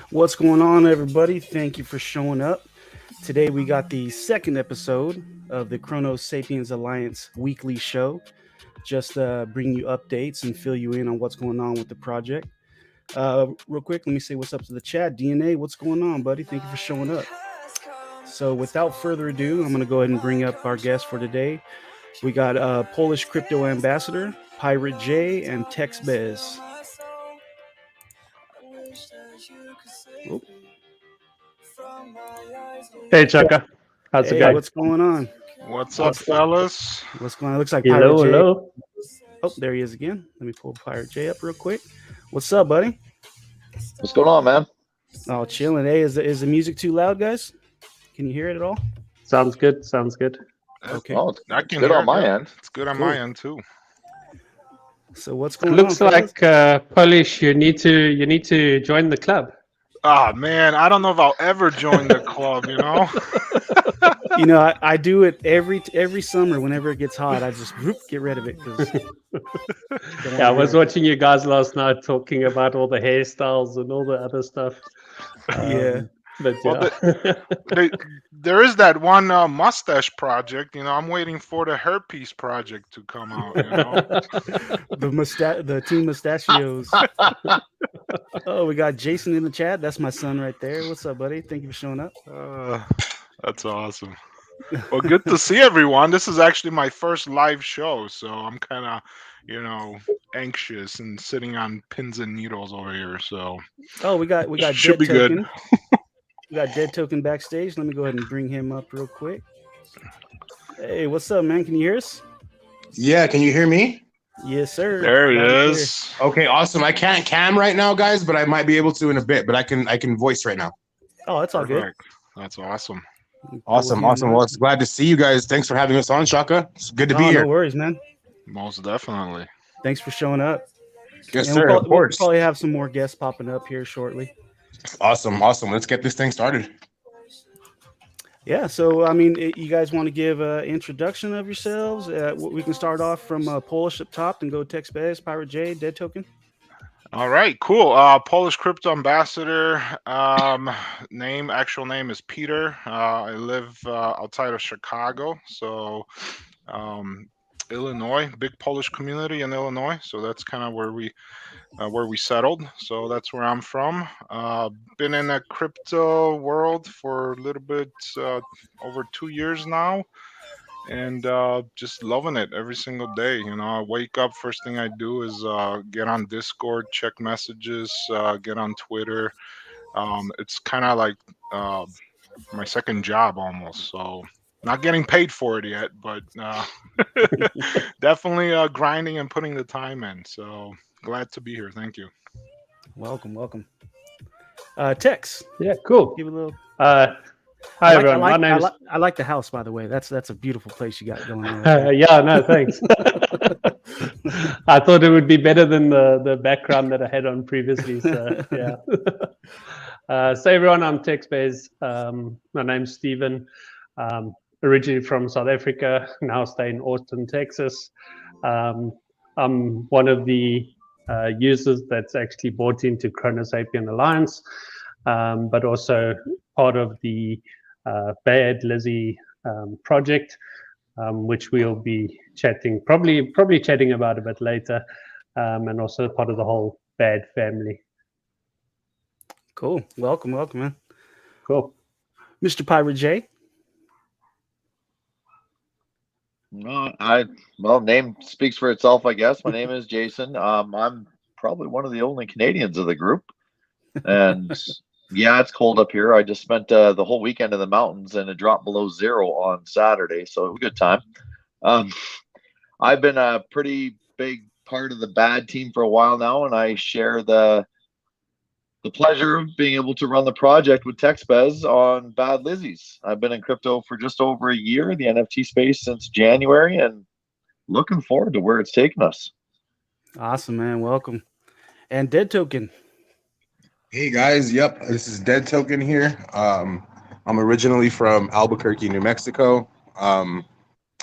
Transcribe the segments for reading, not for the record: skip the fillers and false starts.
What's going on, everybody? Thank you for showing up. Today, we got the second episode of the CronoSapien Alliance weekly show. Just bring you updates and fill you in on what's going on with the project. Real quick, let me say what's up to the chat. DNA, what's going on, buddy? Thank you for showing up. So, without further ado, I'm going to go ahead and bring up our guest for today. We got Polish crypto ambassador, Pirate J, and Tex Bez. Oh. Hey, Chaka. How's it going? What's going on? What's up, fellas? What's going on? It looks like Hello, Pirate J. hello. Oh, there he is again. Let me pull Pirate J up real quick. What's up, buddy? What's going on, man? Oh, chilling. Hey, is the music too loud, guys? Can you hear it at all? Sounds good. Sounds good. Okay. Oh, I can good hear on my it. end. It's good on Cool. my end too. So what's It going looks on? like Polish. You need to join the club. Ah, man, I don't know if I'll ever join the club. You know, I do it every summer. Whenever it gets hot, I just get rid of it. Yeah, I was watching you guys last night talking about all the hairstyles and all the other stuff. Yeah. But Well, yeah. there is that one mustache project. I'm waiting for the herpes project to come out. The team mustachios. Oh, we got Jason in the chat. That's my son right there. What's up, buddy? Thank you for showing up. That's awesome. Well, good to see everyone. This is actually my first live show, so I'm kind of, anxious and sitting on pins and needles over here. So, oh, we got should Dead be Token. good. We got Dead Token backstage. Let me go ahead and bring him up real quick. Hey, what's up, man? Can you hear us? Yeah, can you hear me? Yes, sir. There it Loud and is. Okay, awesome. I can't cam right now, guys, but I might be able to in a bit. But I can voice right now. clear. Oh, that's all good. Perfect. That's awesome. Awesome. Cool. Well, it's glad to see you guys. Thanks for having us on, Chaka. It's good to be Oh, here. no worries, man. Most definitely. Thanks for showing up. Yes, And sir. we'll Of course. probably have some more guests popping up here shortly. Awesome. Let's get this thing started. Yeah, so I mean, you guys want to give an introduction of yourselves? We can start off from Polish up top and go Tex Bez, Pirate J, Dead Token. All right, cool. Polish crypto ambassador. Actual name is Peter. I live outside of Chicago, so Illinois, big Polish community in Illinois. So that's kind of where we settled. So that's where I'm from. Been in the crypto world for a little bit over 2 years now. And just loving it every single day. I wake up, first thing I do is get on Discord, check messages, get on Twitter. It's kind of like my second job almost. So not getting paid for it yet, but definitely grinding and putting the time in. So glad to be here. Thank you. Welcome. Tex, Yeah, cool. give a little. Hi, everyone. My name is. I like the house, by the way. That's a beautiful place you got going on. Yeah, no, thanks. I thought it would be better than the background that I had on previously. So yeah. So everyone, I'm Tex Bez. My name's Stephen. Originally from South Africa, now stay in Austin, Texas. I'm one of the users that's actually bought into CronoSapien Alliance, but also part of the Bad Lizzie project, which we'll be chatting, probably chatting about a bit later, and also part of the whole Bad family. Cool. Welcome, man. Cool. Mr. Pirate J. Name speaks for itself, I guess. My name is Jason. I'm probably one of the only Canadians of the group, and yeah, it's cold up here. I just spent the whole weekend in the mountains, and it dropped below 0 on Saturday, so it was a good time. I've been a pretty big part of the Bad team for a while now, and I share the pleasure of being able to run the project with Tex Bez on Bad Lizzie's. I've been in crypto for just over a year, the NFT space since January, and looking forward to where it's taking us. Awesome, man. Welcome. And Dead Token. Hey guys, yep. This is Dead Token here. I'm originally from Albuquerque, New Mexico. I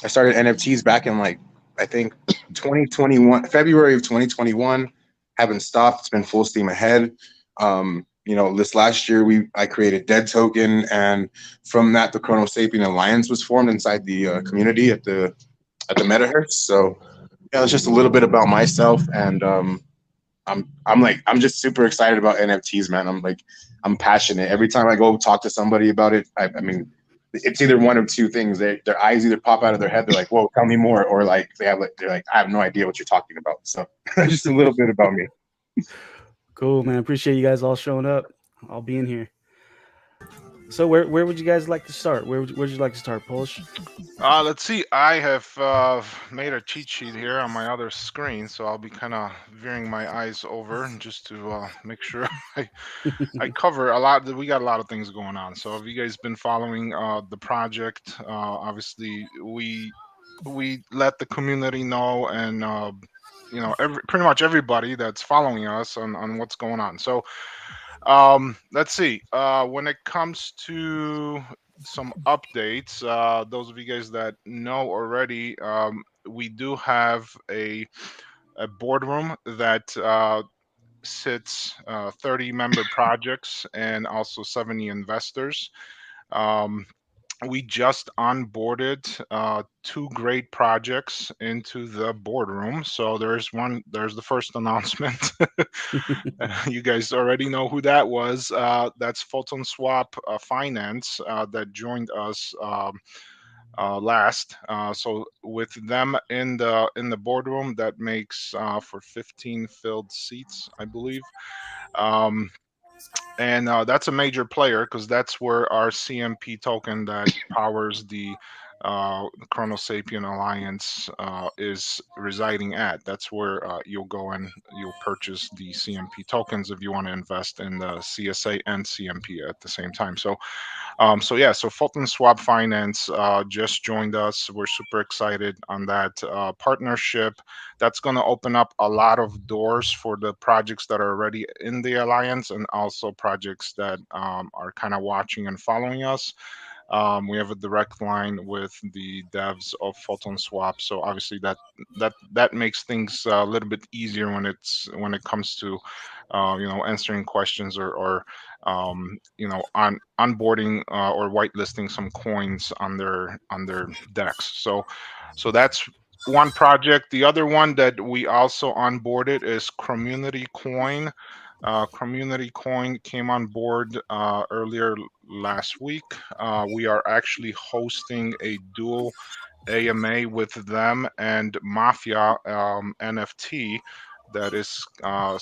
started NFTs back in I think 2021, February of 2021. haven't stopped. It's been full steam ahead. This last year I created Dead Token, and from that the CronoSapien Alliance was formed inside the community at the Metaverse. So yeah, it's just a little bit about myself, and I'm just super excited about NFTs, man. I'm passionate. Every time I go talk to somebody about it, I mean, it's either one of two things. Their eyes either pop out of their head, they're like, "Whoa, tell me more," or like they're like, "I have no idea what you're talking about." So just a little bit about me. Cool, man. Appreciate you guys all showing up, all being here. So where would you guys like to start? Where'd you like to start, Polish? Let's see. I have made a cheat sheet here on my other screen, so I'll be kind of veering my eyes over just to make sure I cover a lot. We got a lot of things going on. So have you guys been following the project? Obviously, we let the community know, and pretty much everybody that's following us on what's going on. So let's see. When it comes to some updates, those of you guys that know already, we do have a boardroom that sits 30 member projects and also 70 investors. Um, we just onboarded two great projects into the boardroom. So there's the first announcement. You guys already know who that was. That's Photon Swap Finance that joined us last. So with them in the boardroom, that makes for 15 filled seats, I believe. And that's a major player because that's where our CMP token that powers the CronoSapien Alliance is residing at. That's where you'll go and you'll purchase the CMP tokens if you want to invest in the CSA and CMP at the same time. So Fulton Swap Finance just joined us. We're super excited on that partnership. That's going to open up a lot of doors for the projects that are already in the alliance and also projects that are kind of watching and following us. We have a direct line with the devs of Photon Swap, so obviously that makes things a little bit easier when it comes to answering questions or on onboarding or whitelisting some coins on their decks. So that's one project. The other one that we also onboarded is Community Coin. Community Coin came on board earlier last week. We are actually hosting a dual AMA with them and Mafia NFT that is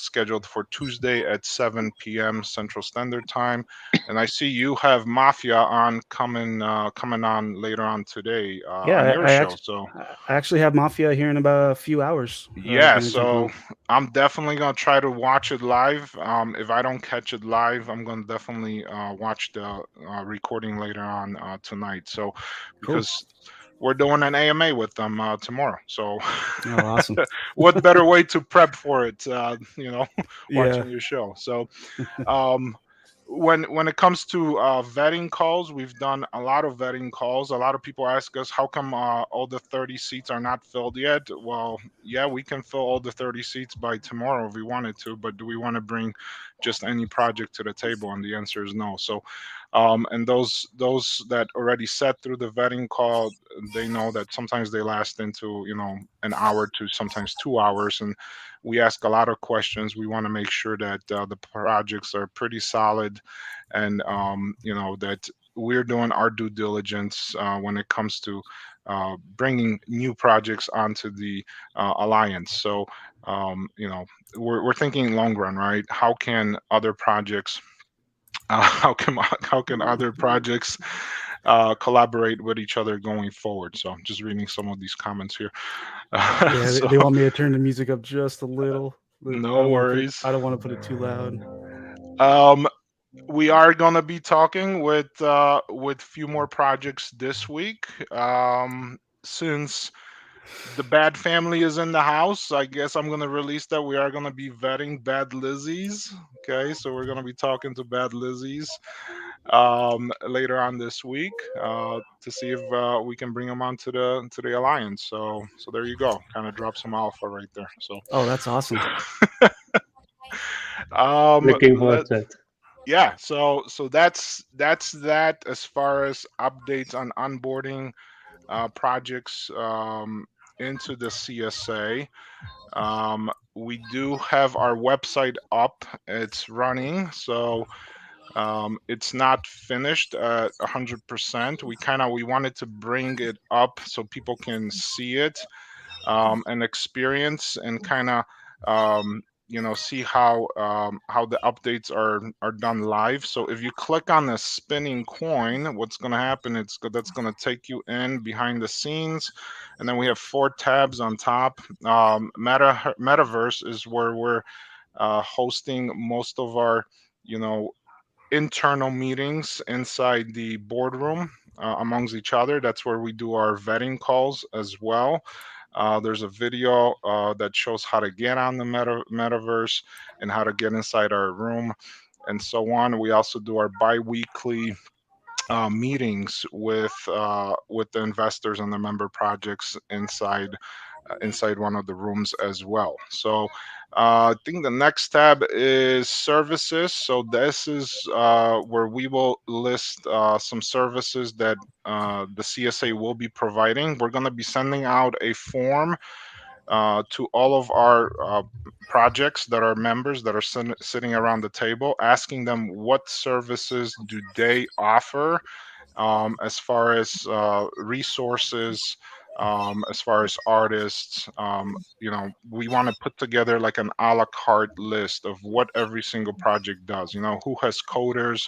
scheduled for Tuesday at 7 p.m. Central Standard Time. And I see you have Mafia on coming on later on today on your show. So I actually have Mafia here in about a few hours. yeah, so I'm definitely gonna try to watch it live. If I don't catch it live, I'm gonna definitely watch the recording later on tonight. So because we're doing an AMA with them tomorrow. So awesome. What better way to prep for it? Watching Yeah. your show. So when it comes to vetting calls, we've done a lot of vetting calls. A lot of people ask us, how come all the 30 seats are not filled yet? Well, yeah, we can fill all the 30 seats by tomorrow if we wanted to, but do we want to bring just any project to the table? And the answer is no. So and those that already sat through the vetting call, they know that sometimes they last into an hour to sometimes 2 hours, and we ask a lot of questions. We want to make sure that the projects are pretty solid, and that we're doing our due diligence when it comes to bringing new projects onto the alliance. So we're thinking long run, right? How can other projects how can other projects collaborate with each other going forward? So I'm just reading some of these comments here. Yeah, So, they want me to turn the music up just a little. no worries. I don't want to put it too loud. We are gonna be talking with few more projects this week. Since the Bad Family is in the house, I guess I'm gonna release that we are gonna be vetting Bad Lizzies. Okay, so we're gonna be talking to Bad Lizzies later on this week to see if we can bring them onto the alliance. So there you go. Kind of drop some alpha right there. So that's awesome. Looking forward to it. Yeah, so that's that as far as updates on onboarding projects into the CSA. We do have our website up; it's running, so it's not finished at 100%. We wanted to bring it up so people can see it and experience and kind of see how the updates are done live. So if you click on the spinning coin, what's going to happen, that's going to take you in behind the scenes, and then we have 4 tabs on top. Metaverse is where we're hosting most of our internal meetings inside the boardroom amongst each other. That's where we do our vetting calls as well. There's a video that shows how to get on the metaverse and how to get inside our room and so on. We also do our bi-weekly meetings with the investors and the member projects inside one of the rooms as well. So I think the next tab is services. So this is where we will list some services that the CSA will be providing. We're going to be sending out a form to all of our projects that are members that are sitting around the table, asking them what services do they offer as far as resources, as far as artists. We want to put together like an a la carte list of what every single project does. Who has coders,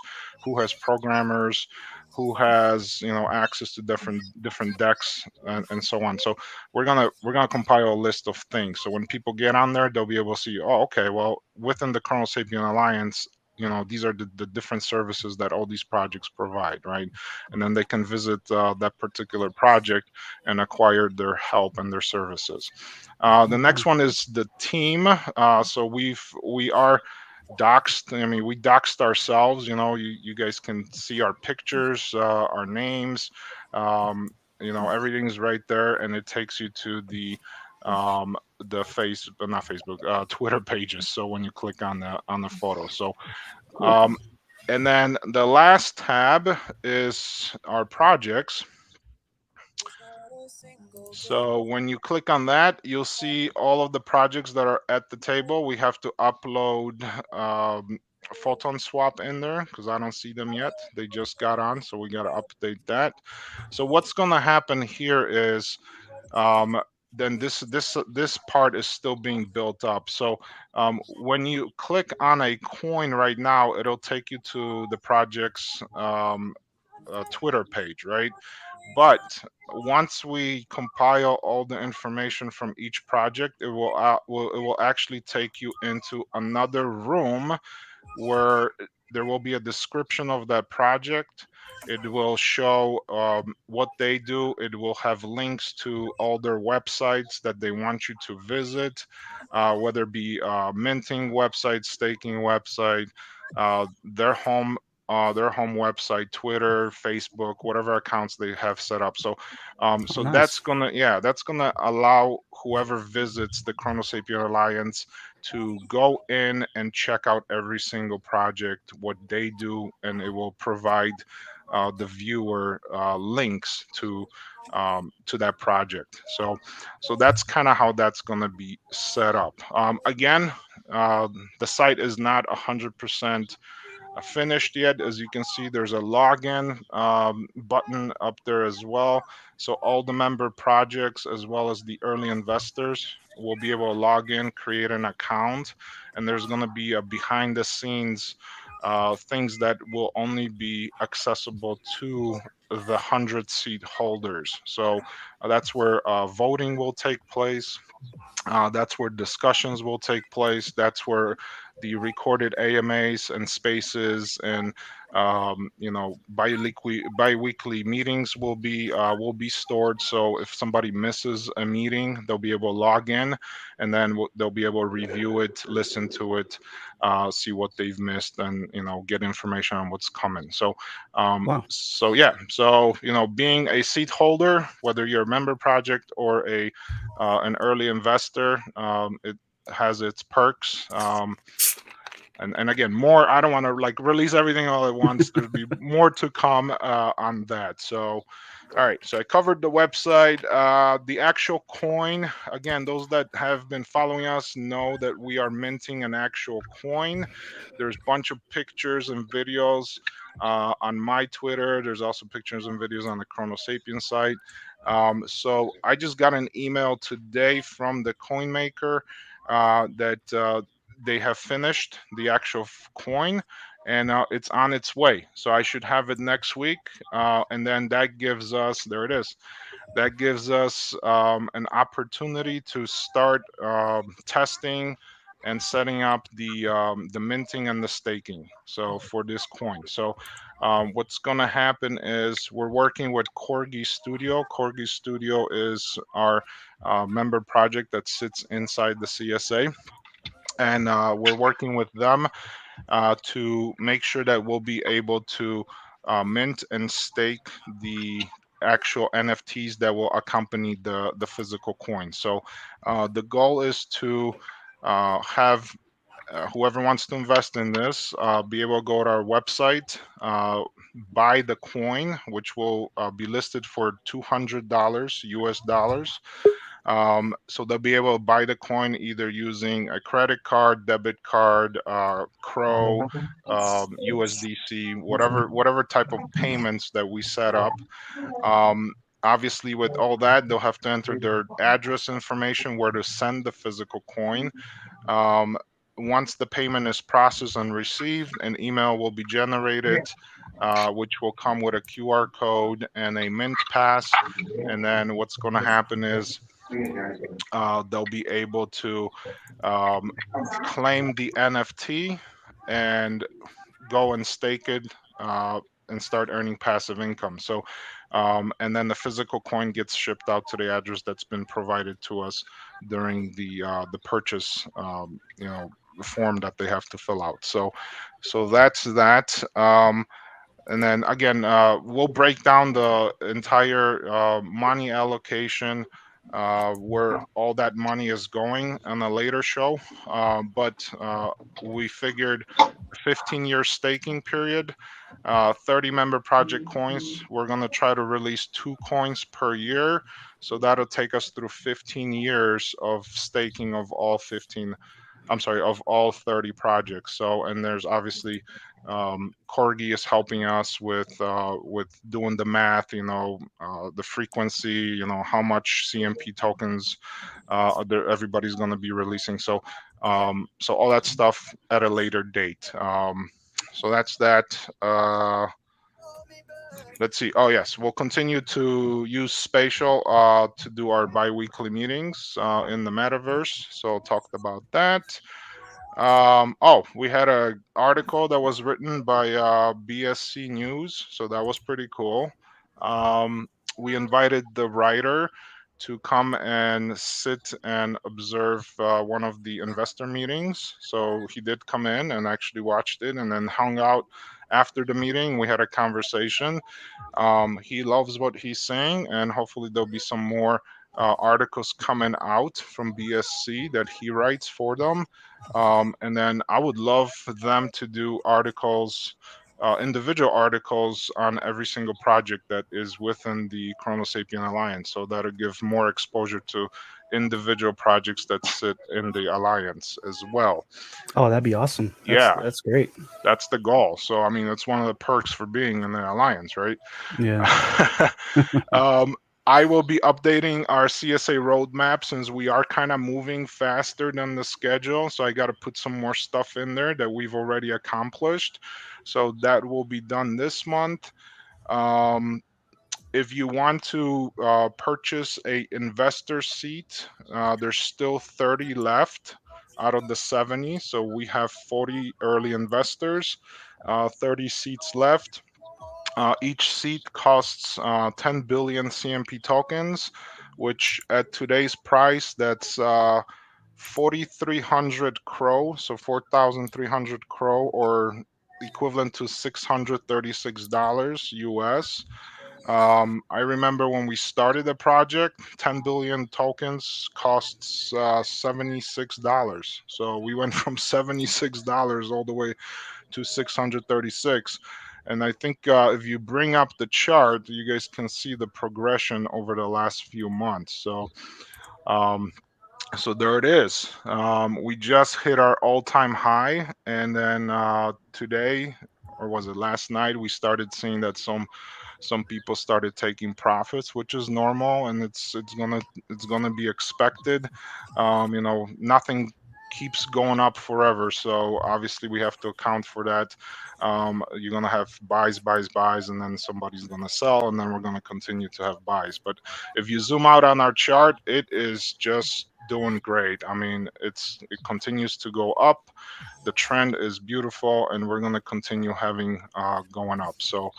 who has programmers, who has access to different decks and so on. So we're gonna compile a list of things. So when people get on there, they'll be able to see, oh, okay, well, within the CronoSapien Alliance, these are the different services that all these projects provide, right? And then they can visit that particular project and acquire their help and their services. The next one is the team. So we are doxed. I mean, we doxed ourselves. You guys can see our pictures, our names. Everything's right there, and it takes you to the not Facebook, Twitter pages. So when you click on the photo, so and then the last tab is our projects. So when you click on that, you'll see all of the projects that are at the table. We have to upload photon swap in there because I don't see them yet. They just got on, so we got to update that. So what's going to happen here is then this part is still being built up. So when you click on a coin right now, it'll take you to the project's Twitter page, right? But once we compile all the information from each project, it will actually take you into another room where there will be a description of that project. It will show what they do. It will have links to all their websites that they want you to visit, whether it be minting website, staking website, their home website, Twitter, Facebook, whatever accounts they have set up. So so nice. that's gonna allow whoever visits the CronoSapien Alliance to go in and check out every single project, what they do, and it will provide the viewer links to that project. So that's kind of how that's going to be set up. Again, the site is not 100% finished yet. As you can see, there's a login button up there as well. So all the member projects as well as the early investors will be able to log in, create an account, and there's going to be a behind the scenes things that will only be accessible to the 100 seat holders. So that's where voting will take place. That's where discussions will take place. That's where the recorded AMAs and spaces and bi-weekly meetings will be stored. So if somebody misses a meeting, they'll be able to log in, and then they'll be able to review it, listen to it, see what they've missed, and get information on what's coming. So Wow. so yeah, so being a seat holder, whether you're a member project or an early investor, it has its perks. And again, more. I don't want to like release everything all at once. There'll be more to come on that. So, all right. So I covered the website. The actual coin. Again, those that have been following us know that we are minting an actual coin. There's a bunch of pictures and videos on my Twitter. There's also pictures and videos on the CronoSapien site. So I just got an email today from the coin maker that they have finished the actual coin, and it's on its way. So I should have it next week, and then that gives us, there it is, that gives us an opportunity to start testing and setting up the minting and the staking. So for this coin, so what's going to happen is we're working with Corgi Studio. Corgi Studio is our member project that sits inside the CSA, and we're working with them to make sure that we'll be able to mint and stake the actual NFTs that will accompany the physical coin. So the goal is to have whoever wants to invest in this be able to go to our website, buy the coin, which will be listed for $200 US dollars. So they'll be able to buy the coin either using a credit card, debit card, Crow, USDC, whatever type of payments that we set up. Um, Obviously, with all that, they'll have to enter their address information where to send the physical coin. Um, Once the payment is processed and received, an email will be generated, which will come with a QR code and a mint pass. And then what's going to happen is they'll be able to um, claim the NFT and go and stake it and start earning passive income. So, and then the physical coin gets shipped out to the address that's been provided to us during the purchase, form that they have to fill out. So that's that. And then again, we'll break down the entire money allocation, where all that money is going on a later show. But we figured 15-year staking period, 30 member project coins. We're going to try to release 2 coins per year. So that'll take us through 15 years of staking of all 15. I'm sorry, of all 30 projects. So, and there's obviously Corgi is helping us with doing the math. The frequency. How much CMP tokens everybody's going to be releasing. So, so all that stuff at a later date. So that's that. Let's see. Oh yes, we'll continue to use Spatial to do our bi-weekly meetings in the metaverse. So talked about that. We had an article that was written by BSC News, so that was pretty cool. We invited the writer to come and sit and observe one of the investor meetings. So he did come in and actually watched it and then hung out after the meeting. We had a conversation. He loves what he's saying, and hopefully there'll be some more articles coming out from BSC that he writes for them. And then I would love for them to do articles, individual articles on every single project that is within the CronoSapien Alliance. So that'll give more exposure to individual projects that sit in the Alliance as well. Oh, that'd be awesome. That's great. That's the goal. So, I mean, that's one of the perks for being in the Alliance, right? Yeah. I will be updating our CSA roadmap since we are kind of moving faster than the schedule. So I got to put some more stuff in there that we've already accomplished. So that will be done this month. If you want to purchase a investor seat, there's still 30 left out of the 70. So we have 40 early investors, 30 seats left. Each seat costs 10 billion CMP tokens, which at today's price, that's 4,300 Crow, so 4,300 Crow, or equivalent to $636 US. I remember when we started the project, 10 billion tokens costs $76. So we went from $76 all the way to 636. And I think if you bring up the chart, you guys can see the progression over the last few months. Um, so there it is. We just hit our all-time high, and then today, or was it last night, we started seeing that some people started taking profits, which is normal, and it's gonna be expected. Nothing keeps going up forever, so obviously we have to account for that. You're gonna have buys, and then somebody's gonna sell, and then we're gonna continue to have buys. But if you zoom out on our chart, it is just doing great. I mean, it continues to go up. The trend is beautiful, and we're going to continue having going up. So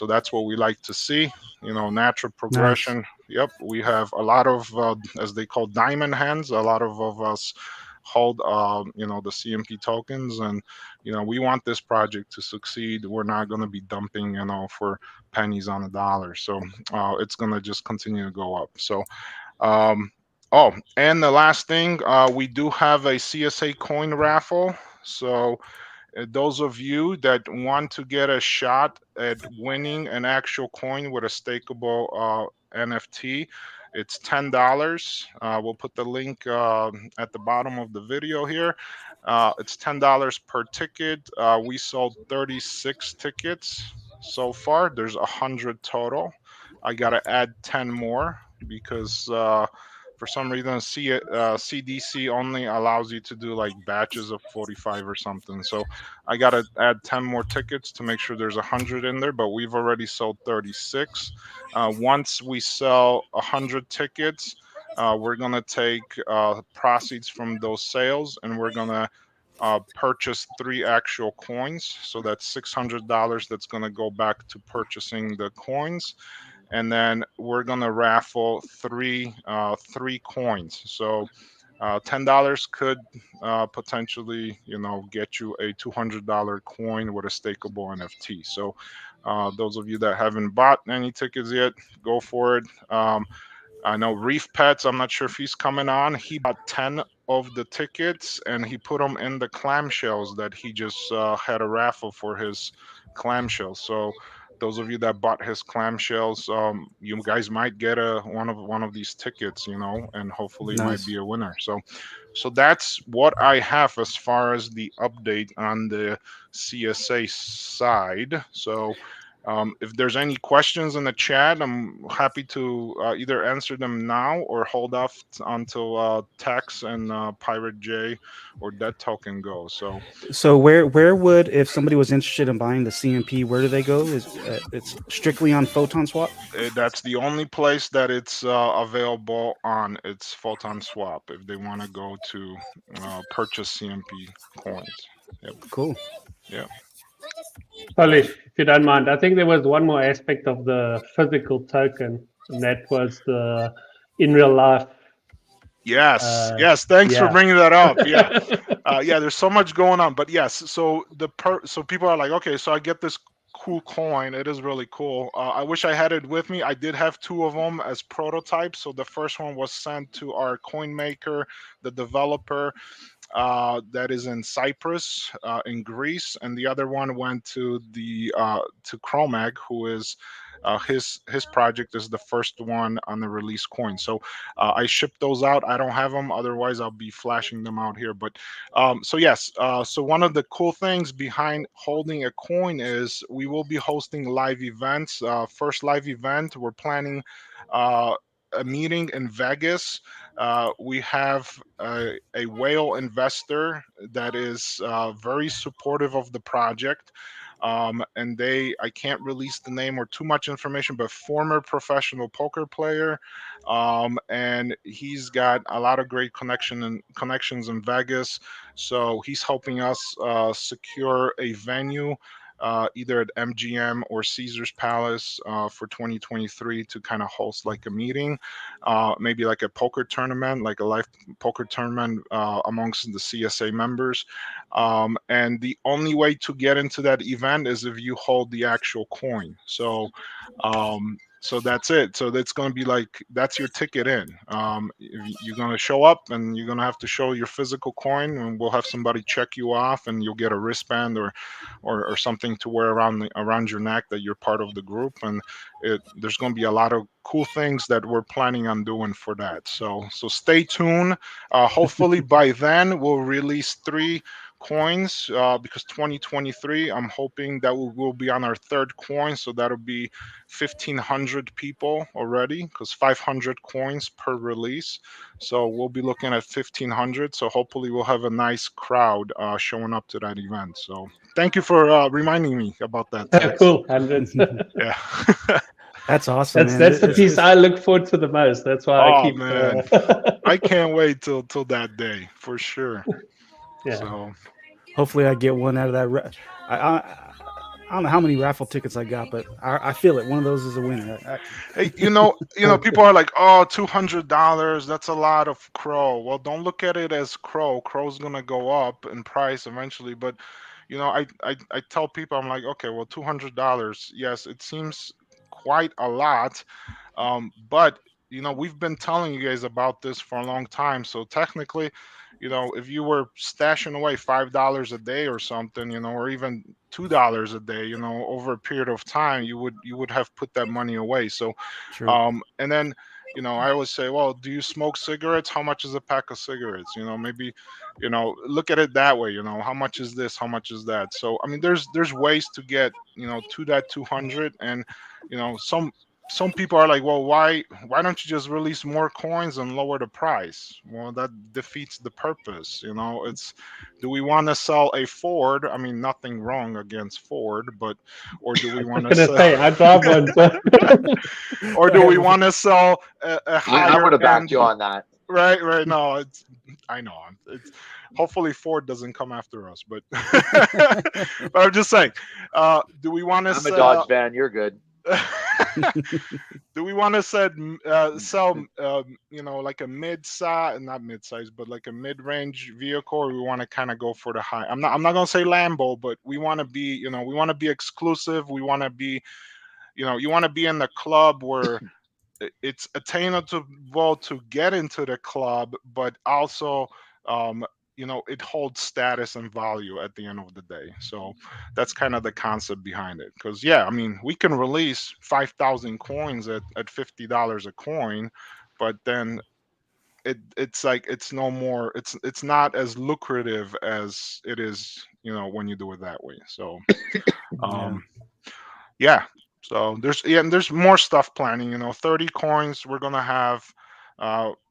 that's what we like to see. Natural progression. Nice. Yep, we have a lot of as they call diamond hands. A lot of us hold the CMP tokens, and we want this project to succeed. We're not going to be dumping for pennies on a dollar. So it's going to just continue to go up. So oh, and the last thing, we do have a CSA coin raffle. So those of you that want to get a shot at winning an actual coin with a stakeable NFT, it's $10. We'll put the link at the bottom of the video here. It's $10 per ticket. We sold 36 tickets so far. There's 100 total. I got to add 10 more because for some reason CDC only allows you to do like batches of 45 or something. So I got to add 10 more tickets to make sure there's 100 in there, but we've already sold 36. Once we sell 100 tickets, we're going to take proceeds from those sales, and we're going to purchase 3 actual coins. So that's $600 that's going to go back to purchasing the coins. And then we're gonna raffle three coins. So $10 could potentially get you a $200 coin with a stakeable NFT. So those of you that haven't bought any tickets yet, go for it. I know Reef Pets, I'm not sure if he's coming on. He bought 10 of the tickets, and he put them in the clamshells that he just had a raffle for his clamshells. So those of you that bought his clamshells, you guys might get one of these tickets, and hopefully it might Nice. be a winner. So that's what I have as far as the update on the CSA side. So if there's any questions in the chat, I'm happy to either answer them now or hold off until Tex and Pirate J or Dead Token go. So where would, if somebody was interested in buying the CMP, where do they go? It's strictly on Photon Swap? That's the only place that it's available on. It's Photon Swap if they want to go to purchase CMP coins. Yep. Cool. Yeah. Polish, if you don't mind, I think there was one more aspect of the physical token, and that was the in real life. Yes. Thanks for yeah. bringing that up. Yeah. There's so much going on, but yes. So so people are like, okay, so I get this cool coin. It is really cool. I wish I had it with me. I did have 2 of them as prototypes. So the first one was sent to our coin maker, the developer that is in Cyprus, in Greece, and the other one went to to Chromag, who is his project is the first one on the release coin. So I shipped those out. I don't have them, otherwise I'll be flashing them out here. But so yes, so one of the cool things behind holding a coin is we will be hosting live events. First live event, we're planning a meeting in Vegas. We have a whale investor that is very supportive of the project. And I can't release the name or too much information, but former professional poker player. And he's got a lot of great connections in Vegas. So he's helping us secure a venue either at MGM or Caesar's Palace for 2023 to kind of host like a meeting, maybe like a poker tournament, like a live poker tournament amongst the CSA members. And the only way to get into that event is if you hold the actual coin. So So that's it. So that's going to be like, that's your ticket in. You're going to show up and you're going to have to show your physical coin, and we'll have somebody check you off, and you'll get a wristband or something to wear around your neck that you're part of the group. And there's going to be a lot of cool things that we're planning on doing for that. So stay tuned. Hopefully by then we'll release 3 coins, because 2023, I'm hoping that we'll be on our 3rd coin, so that'll be 1,500 people already, because 500 coins per release. So we'll be looking at 1,500. So hopefully we'll have a nice crowd showing up to that event. So thank you for reminding me about that. Cool, hundreds. Yeah. That's awesome, man. That's the piece I look forward to the most. That's why I keep. Man, I can't wait till that day for sure. Yeah. So hopefully I get one out of that. I don't know how many raffle tickets I got, but I feel it. One of those is a winner. hey, people are like, oh, $200, that's a lot of Crow. Well, don't look at it as Crow. Crow's gonna go up in price eventually, but I tell people, I'm like, okay, well, $200, yes, it seems quite a lot, but we've been telling you guys about this for a long time. So technically, if you were stashing away $5 a day or something, or even $2 a day, over a period of time, you would have put that money away. So, True. and then, I always say, well, do you smoke cigarettes? How much is a pack of cigarettes? Maybe, look at it that way. How much is this? How much is that? So, I mean, there's ways to get, to that 200, and, some people are like, well, why don't you just release more coins and lower the price? Well, that defeats the purpose. It's, do we want to sell a Ford? I mean, nothing wrong against Ford, or do we want to sell? I drive one. So. Or do we want to sell a higher? I would have backed you on that. Right. No, I know. Hopefully Ford doesn't come after us, but but I'm just saying, do we want to? I'm a Dodge fan. You're good. Do we want to sell like a not mid-size, but like a mid-range vehicle, or we want to kind of go for the high? I'm not gonna say Lambo, but we want to be, we want to be exclusive. We want to be, you want to be in the club where it's attainable to get into the club, but also it holds status and value at the end of the day. So that's kind of the concept behind it. Because I mean, we can release 5,000 coins at $50 a coin, but then it's like, it's no more, it's not as lucrative as it is, when you do it that way. So so there's more stuff planning. 30 coins we're gonna have.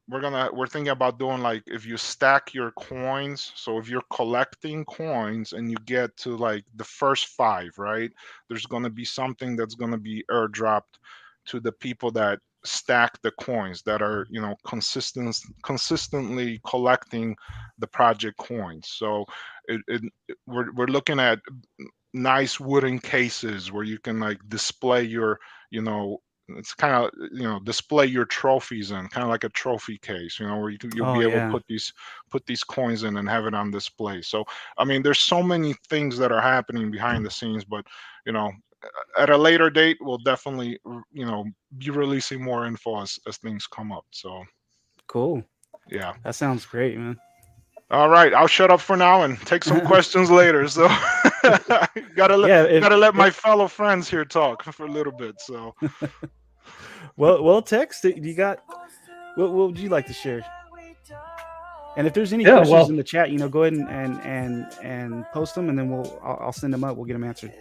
We're thinking about doing, like, if you stack your coins, so if you're collecting coins and you get to like the first 5, right, there's going to be something that's going to be airdropped to the people that stack the coins, that are consistently collecting the project coins. So we're looking at nice wooden cases where you can like display your, it's kind of, display your trophies in, kind of like a trophy case, where you'll be able to put these coins in and have it on display. So I mean, there's so many things that are happening behind the scenes, but at a later date we'll definitely be releasing more info as things come up. So cool. Yeah, that sounds great, man. All right, I'll shut up for now and take some questions later. So gotta let my fellow friends here talk for a little bit. So well, Tex, do you got what would you like to share? And if there's any questions in the chat, go ahead and post them, and then I'll send them up. We'll get them answered.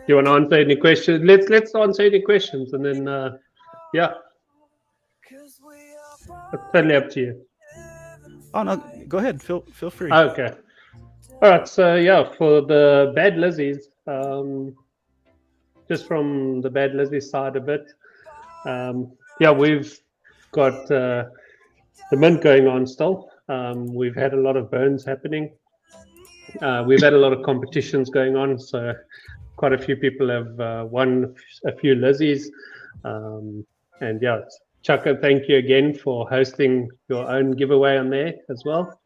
You want to answer any questions? Let's answer any questions, and then it's totally up to you. Oh no, go ahead. Feel free. Okay. All right. So for the Bad Lizzies, just from the Bad Lizzie side a bit, we've got the mint going on still. We've had a lot of burns happening. We've had a lot of competitions going on, so quite a few people have won a few Lizzies, and Chaka, thank you again for hosting your own giveaway on there as well.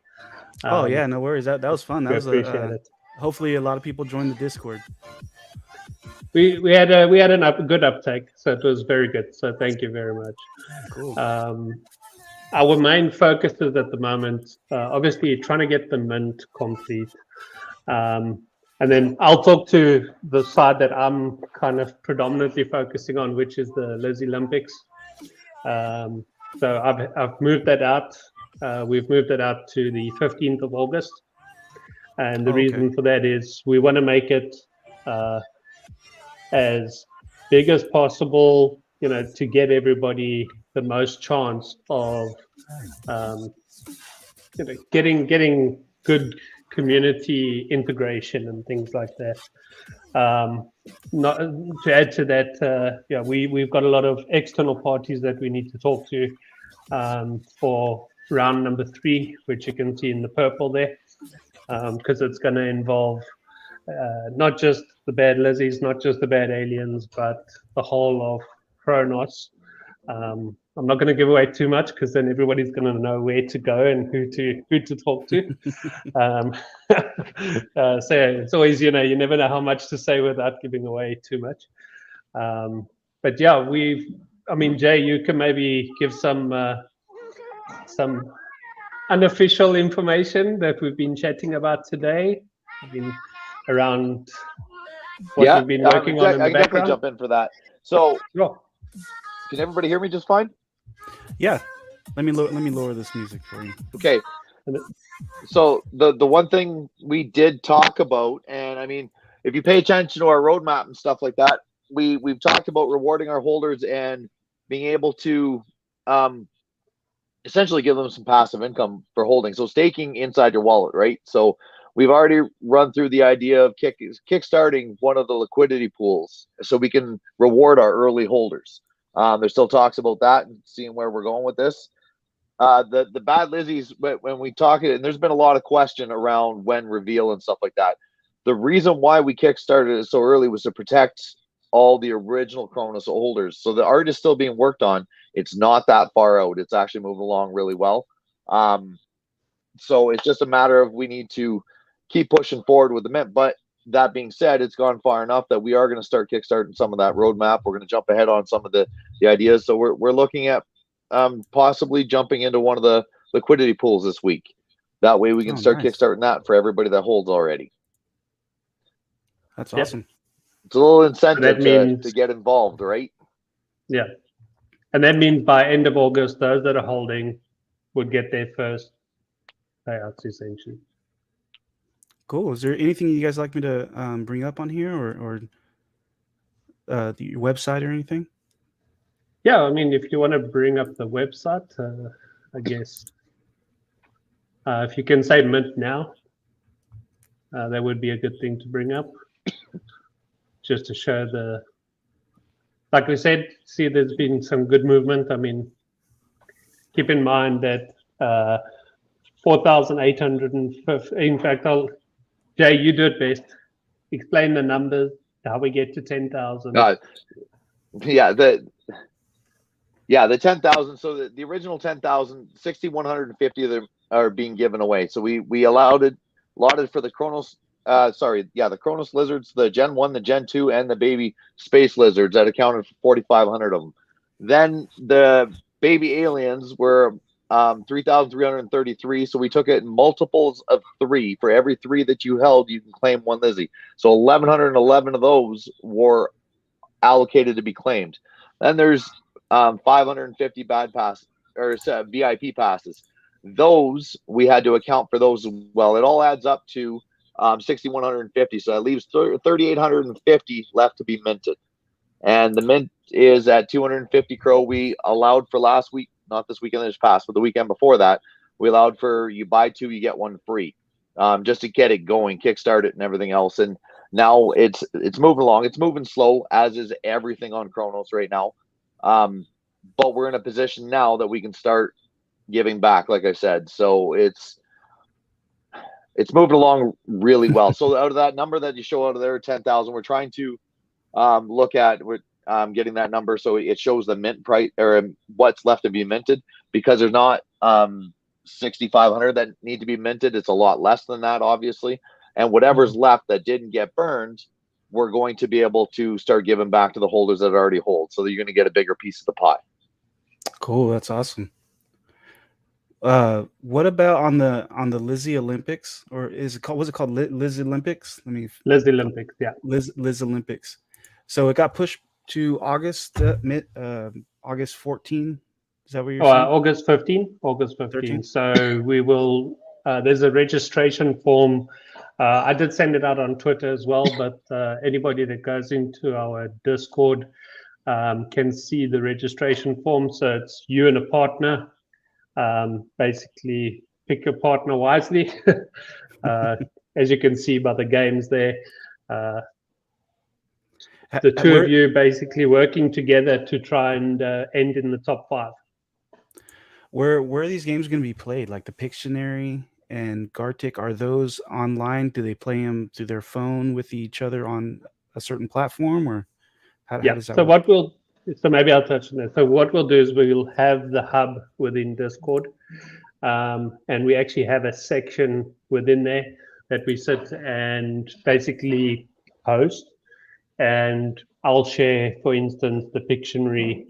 No worries. That was fun. That was appreciate it. Hopefully a lot of people joined the Discord. we had a good uptake, so it was very good. So thank you very much. Cool. Our main focus is at the moment, obviously, trying to get the mint complete. And then I'll talk to the side that I'm kind of predominantly focusing on, which is the Lizzie Olympics. So I've moved that out. We've moved it out to the 15th of August. And the reason for that is we want to make it as big as possible, to get everybody the most chance of getting good community integration and things like that. Not to add to that, we've got a lot of external parties that we need to talk to for round number 3, which you can see in the purple there, because it's going to involve not just the bad Lizzies, not just the bad aliens, but the whole of Kronos. I'm not going to give away too much because then everybody's going to know where to go and who to talk to. So it's always, you never know how much to say without giving away too much. But yeah, Jay, you can maybe give some unofficial information that we've been chatting about today. Around what you've been working on in the background. I can definitely jump in for that. So, sure. Can everybody hear me just fine? Yeah. Let me lower this music for you. Okay. So the one thing we did talk about, and if you pay attention to our roadmap and stuff like that, we've talked about rewarding our holders and being able to essentially give them some passive income for holding. So staking inside your wallet, right? So we've already run through the idea of kickstarting one of the liquidity pools so we can reward our early holders. There's still talks about that and seeing where we're going with this. The bad Lizzies, when we talk, and there's been a lot of question around when reveal and stuff like that. The reason why we kickstarted it so early was to protect all the original Kronos holders. So the art is still being worked on. It's not that far out. It's actually moving along really well. So it's just a matter of we need to keep pushing forward with the mint. But that being said, it's gone far enough that we are going to start kickstarting some of that roadmap. We're going to jump ahead on some of the ideas. So we're looking at possibly jumping into one of the liquidity pools this week. That way we can start kickstarting that for everybody that holds already. That's awesome. It's a little incentive to get involved, right? Yeah. And that means by end of August, those that are holding would get their first payouts, essentially. Cool. Is there anything you guys like me to bring up on here or your website or anything? Yeah, if you want to bring up the website, I guess if you can say mint now, that would be a good thing to bring up. Just to show like we said, see there's been some good movement. Keep in mind that 4,850, in fact, Jay, you do it best. Explain the numbers, how we get to 10,000. The 10,000. So the original 10,000, 6,150 of them are being given away. So we allotted for the Kronos. The Kronos lizards, the Gen 1, the Gen 2, and the baby space lizards that accounted for 4,500 of them. Then the baby aliens were 3,333. So we took it in multiples of 3. For every 3 that you held, you can claim 1 Lizzie. So 1,111 of those were allocated to be claimed. Then there's 550 bad pass or VIP passes. Those we had to account for those as well. It all adds up to 6,150. So that leaves 3,850 left to be minted. And the mint is at 250 Crow. We allowed for last week, not this weekend that just passed, but the weekend before that, we allowed for you buy 2, you get 1 free, just to get it going, kickstart it and everything else. And now it's moving along. It's moving slow, as is everything on Kronos right now. But we're in a position now that we can start giving back, like I said. So it's moving along really well. So out of that number that you show out of there, 10,000, we're trying to look at getting that number so it shows the mint price or what's left to be minted, because there's not 6,500 that need to be minted. It's a lot less than that, obviously. And whatever's left that didn't get burned, we're going to be able to start giving back to the holders that already hold. So that you're going to get a bigger piece of the pie. Cool. That's awesome. What about on the Lizzie Olympics, or was it called Liz Olympics? Liz Olympics, yeah. Liz Olympics. So it got pushed to August August 14. Is that what you're saying? August 15. August 15. So we will. There's a registration form. I did send it out on Twitter as well, but anybody that goes into our Discord can see the registration form. So it's you and a partner. Basically, pick your partner wisely. As you can see by the games there, the two of you basically working together to try and end in the top 5. Where are these games going to be played? Like the Pictionary and Gartic, are those online? Do they play them through their phone with each other on a certain platform, or how does that work? So maybe I'll touch on that. So what we'll do is we'll have the hub within Discord, and we actually have a section within there that we sit and basically host. And I'll share, for instance, the Pictionary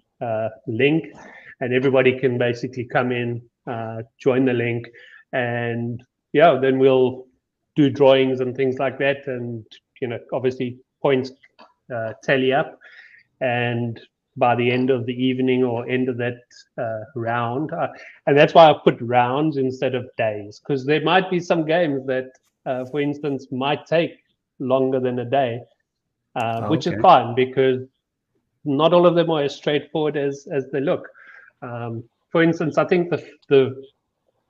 link, and everybody can basically come in, join the link, and then we'll do drawings and things like that, and obviously points tally up, and by the end of the evening or end of that round, and that's why I put rounds instead of days, because there might be some games that, for instance, might take longer than a day, which is fine, because not all of them are as straightforward as they look. For instance, I think the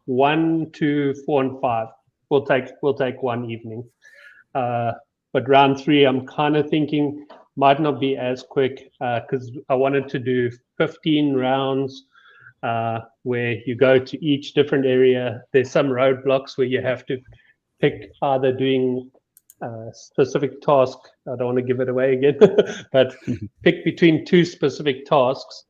1, 2, 4, and 5 will take one evening, but round 3, I'm kind of thinking might not be as quick, because I wanted to do 15 rounds where you go to each different area. There's some roadblocks where you have to pick either doing a specific task. I don't want to give it away again, but pick between 2 specific tasks.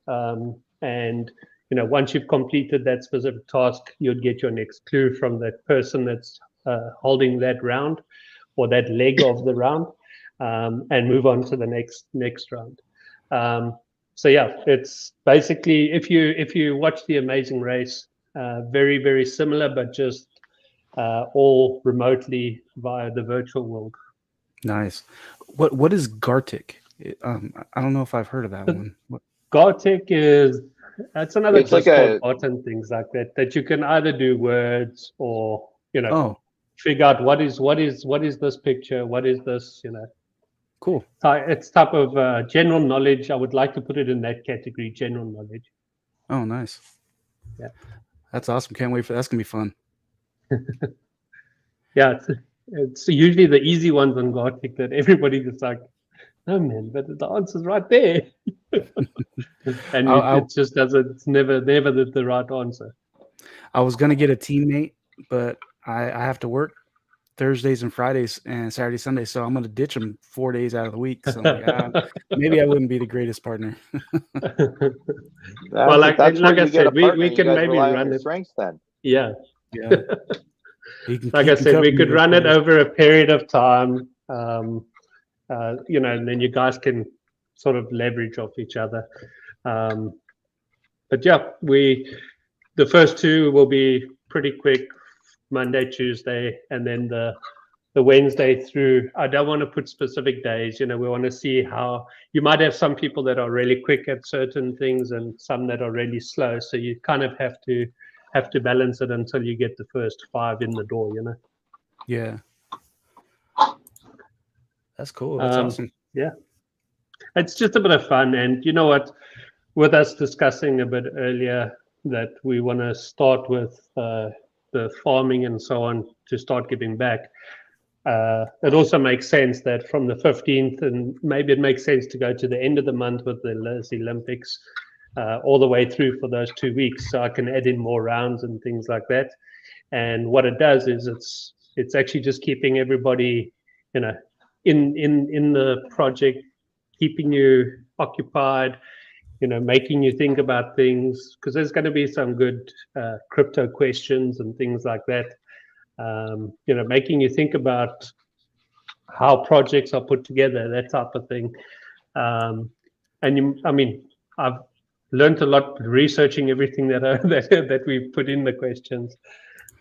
And once you've completed that specific task, you'd get your next clue from that person that's holding that round or that leg of the round. And move on to the next round. So it's basically, if you watch The Amazing Race, very, very similar, but just all remotely via the virtual world. Nice. What is Gartic? I don't know if I've heard of that one. Gartic that's another Discord bot and things like that you can either do words or figure out what is this picture, what is this, Cool. It's type of general knowledge. I would like to put it in that category, general knowledge. Oh, nice. Yeah. That's awesome. Can't wait for that's going to be fun. Yeah, it's usually the easy ones on Gartic that everybody just like, oh man, but the answer's right there. And it just doesn't, it's never the right answer. I was going to get a teammate, but I have to work Thursdays and Fridays and Saturday, Sunday, so I'm going to ditch them 4 days out of the week. So maybe I wouldn't be the greatest partner. Well, like I said, we can maybe run it. Strengths then. Yeah. Like I said, we could run it over a period of time, and then you guys can sort of leverage off each other. But the first 2 will be pretty quick. Monday, Tuesday, and then the Wednesday through. I don't want to put specific days. We want to see how you might have some people that are really quick at certain things and some that are really slow. So you kind of have to balance it until you get the first 5 in the door. Yeah, that's cool. That's awesome. Yeah, it's just a bit of fun, and you know what? With us discussing a bit earlier that we want to start with the farming and so on to start giving back. It also makes sense that from the 15th, and maybe it makes sense to go to the end of the month with the Olympics, all the way through for those 2 weeks, so I can add in more rounds and things like that. And what it does is it's actually just keeping everybody, in the project, keeping you occupied, making you think about things, because there's going to be some good crypto questions and things like that. Making you think about how projects are put together, that type of thing. I mean, I've learned a lot researching everything that that we put in the questions.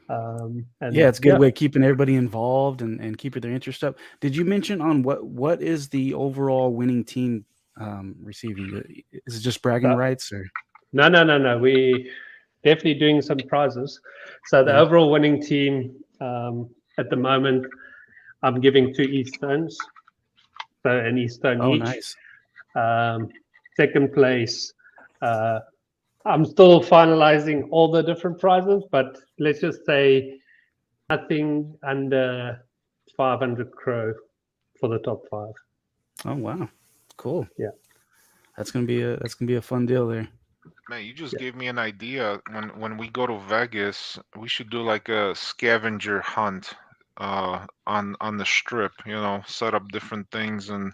And yeah, it's a good way of keeping everybody involved and keeping their interest up. Did you mention on what is the overall winning team receiving? Is it just bragging rights or? No. We definitely doing some prizes. So the overall winning team at the moment, I'm giving 2 E-stones, so an E-stone each. Nice. Second place, I'm still finalizing all the different prizes, but let's just say nothing under 500 Cro for the top 5. Oh wow, cool. Yeah, that's gonna be a fun deal there. Man, you just gave me an idea. When we go to Vegas, we should do like a scavenger hunt on the strip. You know, set up different things, and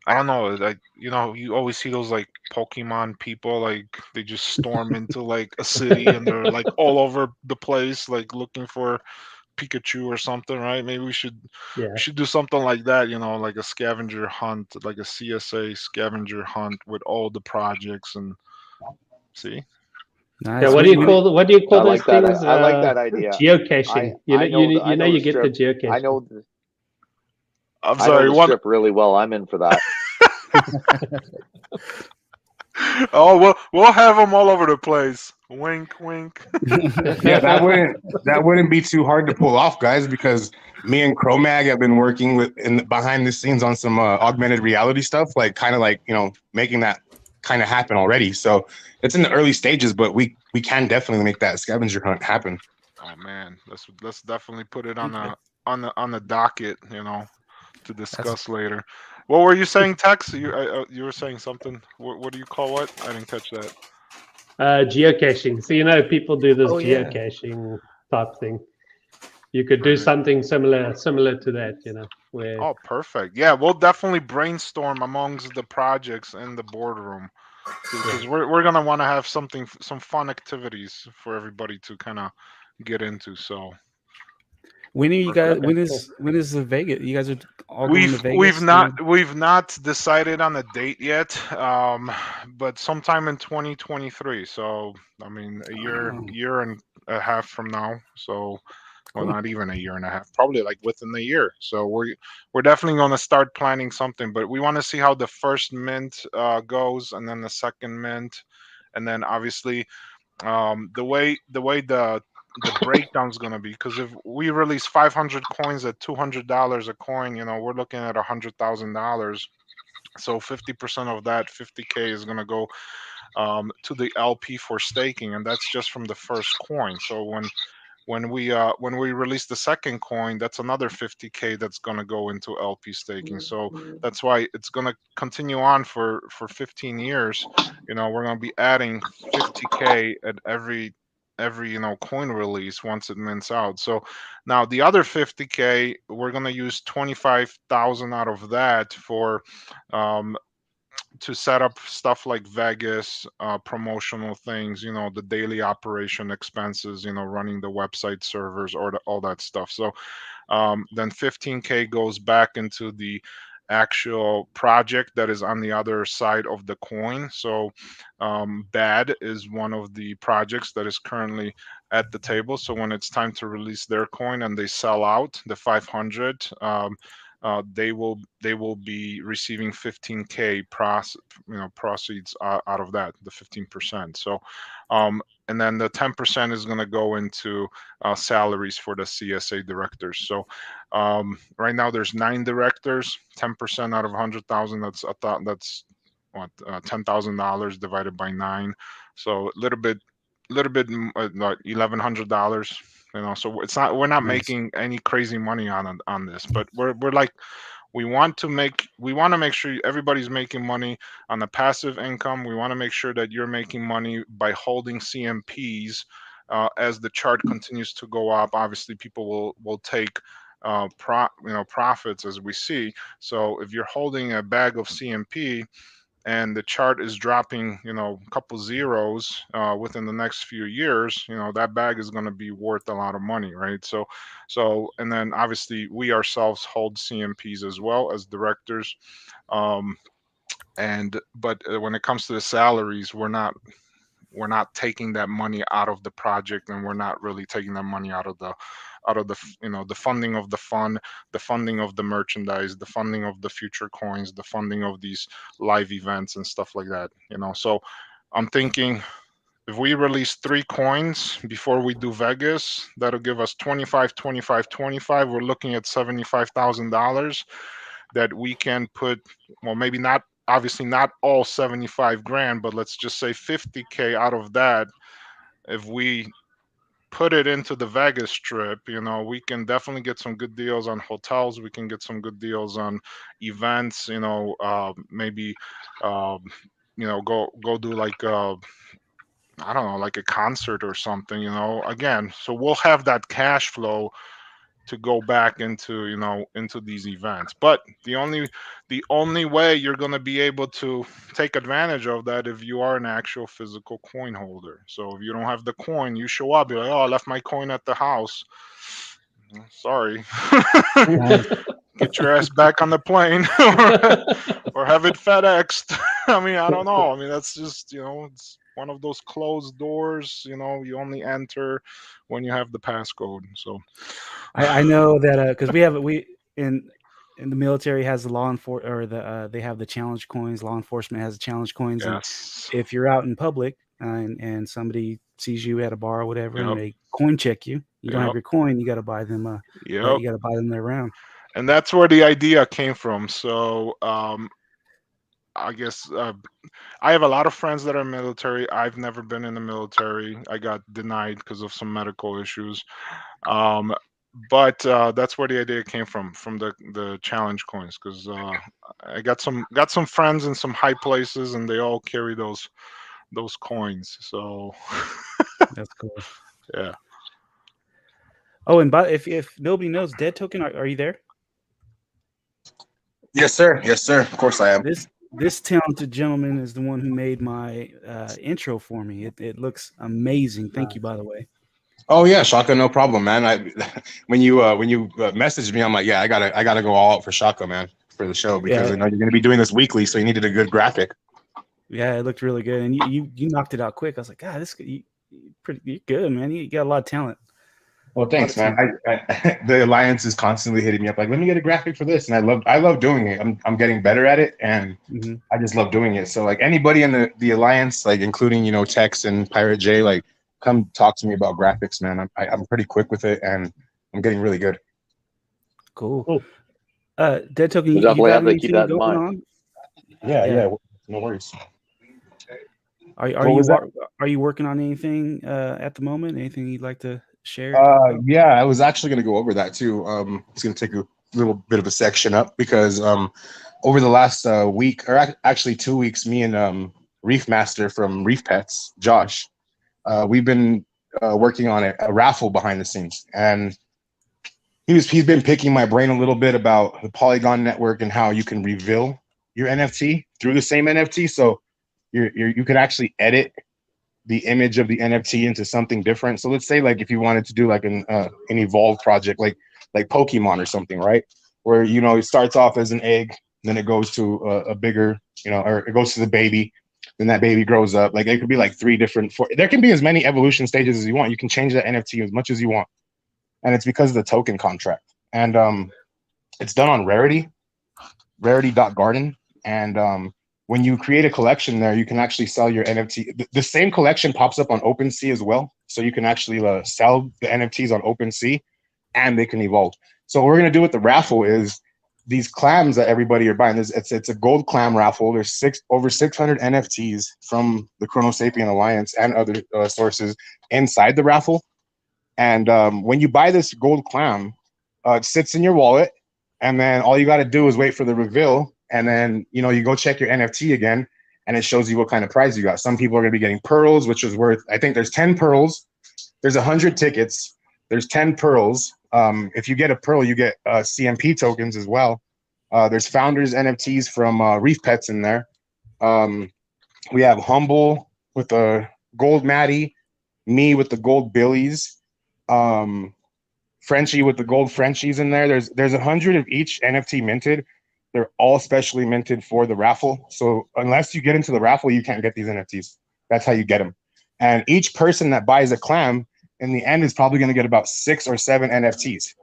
I don't know, like you always see those like Pokemon people, like they just storm into like a city and they're like all over the place, like looking for Pikachu or something, right? Maybe we should do something like that, like a scavenger hunt, like a CSA scavenger hunt with all the projects and see. Nice. Yeah, what do you call I those like that. things? I like that idea. Geocaching. I know You the get the strip. geocaching. I know I'm I sorry, know the strip really well. I'm in for that. Oh, we'll have them all over the place. Wink, wink. Yeah, that wouldn't be too hard to pull off, guys, because me and Chromag have been working behind the scenes on some augmented reality stuff, like kind of like making that kind of happen already. So it's in the early stages, but we can definitely make that scavenger hunt happen. Oh man, let's definitely put it on the docket, to discuss later. What were you saying, Tex? You were saying something. What do you call what? I didn't catch that. Geocaching. So people do this yeah. geocaching type thing. You could do something similar to that, where. Oh, perfect. Yeah, we'll definitely brainstorm amongst the projects in the boardroom because we're gonna want to have some fun activities for everybody to kind of get into. So when are you guys? When is the Vegas? You guys are all going to Vegas? We've not decided on a date yet, but sometime in 2023. So I mean, a year and a half from now. So. Well, not even a year and a half, probably like within the year. So we're definitely going to start planning something, but we want to see how the first mint goes, and then the second mint, and then obviously the way the breakdown is going to be. Because if we release 500 coins at $200 a coin, we're looking at $100,000. So 50% of that 50K is going to go to the LP for staking, and that's just from the first coin. So when we release the second coin, that's another 50K that's going to go into LP staking. So that's why it's going to continue on for 15 years. We're going to be adding 50K at every coin release once it mints out. So now the other 50K, we're going to use 25,000 out of that for to set up stuff like Vegas, promotional things, the daily operation expenses, running the website servers or all that stuff. So then 15K goes back into the actual project that is on the other side of the coin. So BAD is one of the projects that is currently at the table. So when it's time to release their coin and they sell out the 500, they will be receiving 15K proceeds out of that, the 15%. So and then the 10% is going to go into salaries for the CSA directors. So right now there's 9 directors. 10% out of 100,000. That's what $10,000 divided by 9. So a little bit like $1,100. So we're not making any crazy money on this, but we're like we want to make sure everybody's making money on the passive income. We want to make sure that you're making money by holding CMPs. As the chart continues to go up, obviously people will take profits as we see. So if you're holding a bag of CMP and the chart is dropping, a couple zeros within the next few years, that bag is going to be worth a lot of money, right? And then obviously we ourselves hold CMPs as well as directors. But when it comes to the salaries, we're not taking that money out of the project, and we're not really taking that money out of the the funding of the fund, the funding of the merchandise, the funding of the future coins, the funding of these live events and stuff like that. So I'm thinking, if we release 3 coins before we do Vegas, that'll give us 25, 25, 25. We're looking at $75,000 that we can put, well, maybe not, obviously not all 75 grand, but let's just say 50K out of that. If we put it into the Vegas Strip, we can definitely get some good deals on hotels. We can get some good deals on events. Maybe, go do like I don't know, like a concert or something. Again, so we'll have that cash flow to go back into into these events. But the only way you're going to be able to take advantage of that if you are an actual physical coin holder. So if you don't have the coin, you show up, you're like, oh, I left my coin at the house. Sorry. Get your ass back on the plane or have it FedExed. I mean, I don't know. I mean, that's just, it's one of those closed doors. You only enter when you have the passcode. So I know that because we in the military has the law enforcement, or they have the challenge coins. Law enforcement has the challenge coins. yes. And if you're out in public and somebody sees you at a bar or whatever, Yep. and they coin check you, you don't have your coin, you got to buy them. Yep. You got to buy them their round. And that's where the idea came from. So I guess I have a lot of friends that are military. I've never been in the military. I got denied because of some medical issues. But that's where the idea came from the challenge coins, because I got some friends in some high places, and they all carry those coins. So That's cool. Yeah. Oh, and if nobody knows, Dead Token, are you there? Yes, sir. Yes, sir. Of course I am. This talented gentleman is the one who made my intro for me. It looks amazing. Thank you, by the way. Oh yeah, Chaka, no problem, man. When you messaged me, I'm like, yeah, I gotta go all out for Chaka, man, for the show, because I know you're gonna be doing this weekly, so you needed a good graphic. Yeah, it looked really good, and you knocked it out quick. I was like, God, you're good, man. You got a lot of talent. Well, thanks, man. The Alliance is constantly hitting me up, like, let me get a graphic for this, and I love doing it. I'm getting better at it, and I just love doing it. So like anybody in the Alliance, like including Tex and Pirate J, like, come talk to me about graphics, man. I'm pretty quick with it, and I'm getting really good. Cool. Dead Token, you definitely got have to keep that in going mind. on? Yeah, no worries. Are you working on anything at the moment? Anything you'd like to share? Yeah, I was actually going to go over that too. It's going to take a little bit of a section up, because over the last week, or actually 2 weeks, me and Reef Master from Reef Pets, Josh, we've been working on a raffle behind the scenes, and he's been picking my brain a little bit about the Polygon network and how you can reveal your NFT through the same NFT. So you could actually edit the image of the NFT into something different. So let's say, like, if you wanted to do like an evolved project, like Pokemon or something, right? Where it starts off as an egg, then it goes to a bigger, or it goes to the baby. Then that baby grows up. Like, it could be like 3 different. There can be as many evolution stages as you want. You can change that NFT as much as you want, and it's because of the token contract. And it's done on rarity.garden. And when you create a collection there, you can actually sell your NFT. The same collection pops up on OpenSea as well, so you can actually sell the NFTs on OpenSea, and they can evolve. So what we're gonna do with the raffle is, these clams that everybody are buying, it's a gold clam raffle. There's over 600 NFTs from the CronoSapien Alliance and other sources inside the raffle. And when you buy this gold clam, it sits in your wallet, and then all you got to do is wait for the reveal, and then you go check your NFT again, and it shows you what kind of prize you got. Some people are going to be getting pearls, which is worth, I think there's 10 pearls. There's 100 tickets. There's 10 pearls. If you get a pearl, you get CMP tokens as well. There's founders NFTs from Reef Pets in there. We have Humble with the gold Maddie, me with the gold Billies, Frenchie with the gold Frenchies in there. There's 100 of each NFT minted. They're all specially minted for the raffle. So unless you get into the raffle, you can't get these NFTs. That's how you get them. And each person that buys a clam in the end is probably going to get about 6 or 7 NFTs,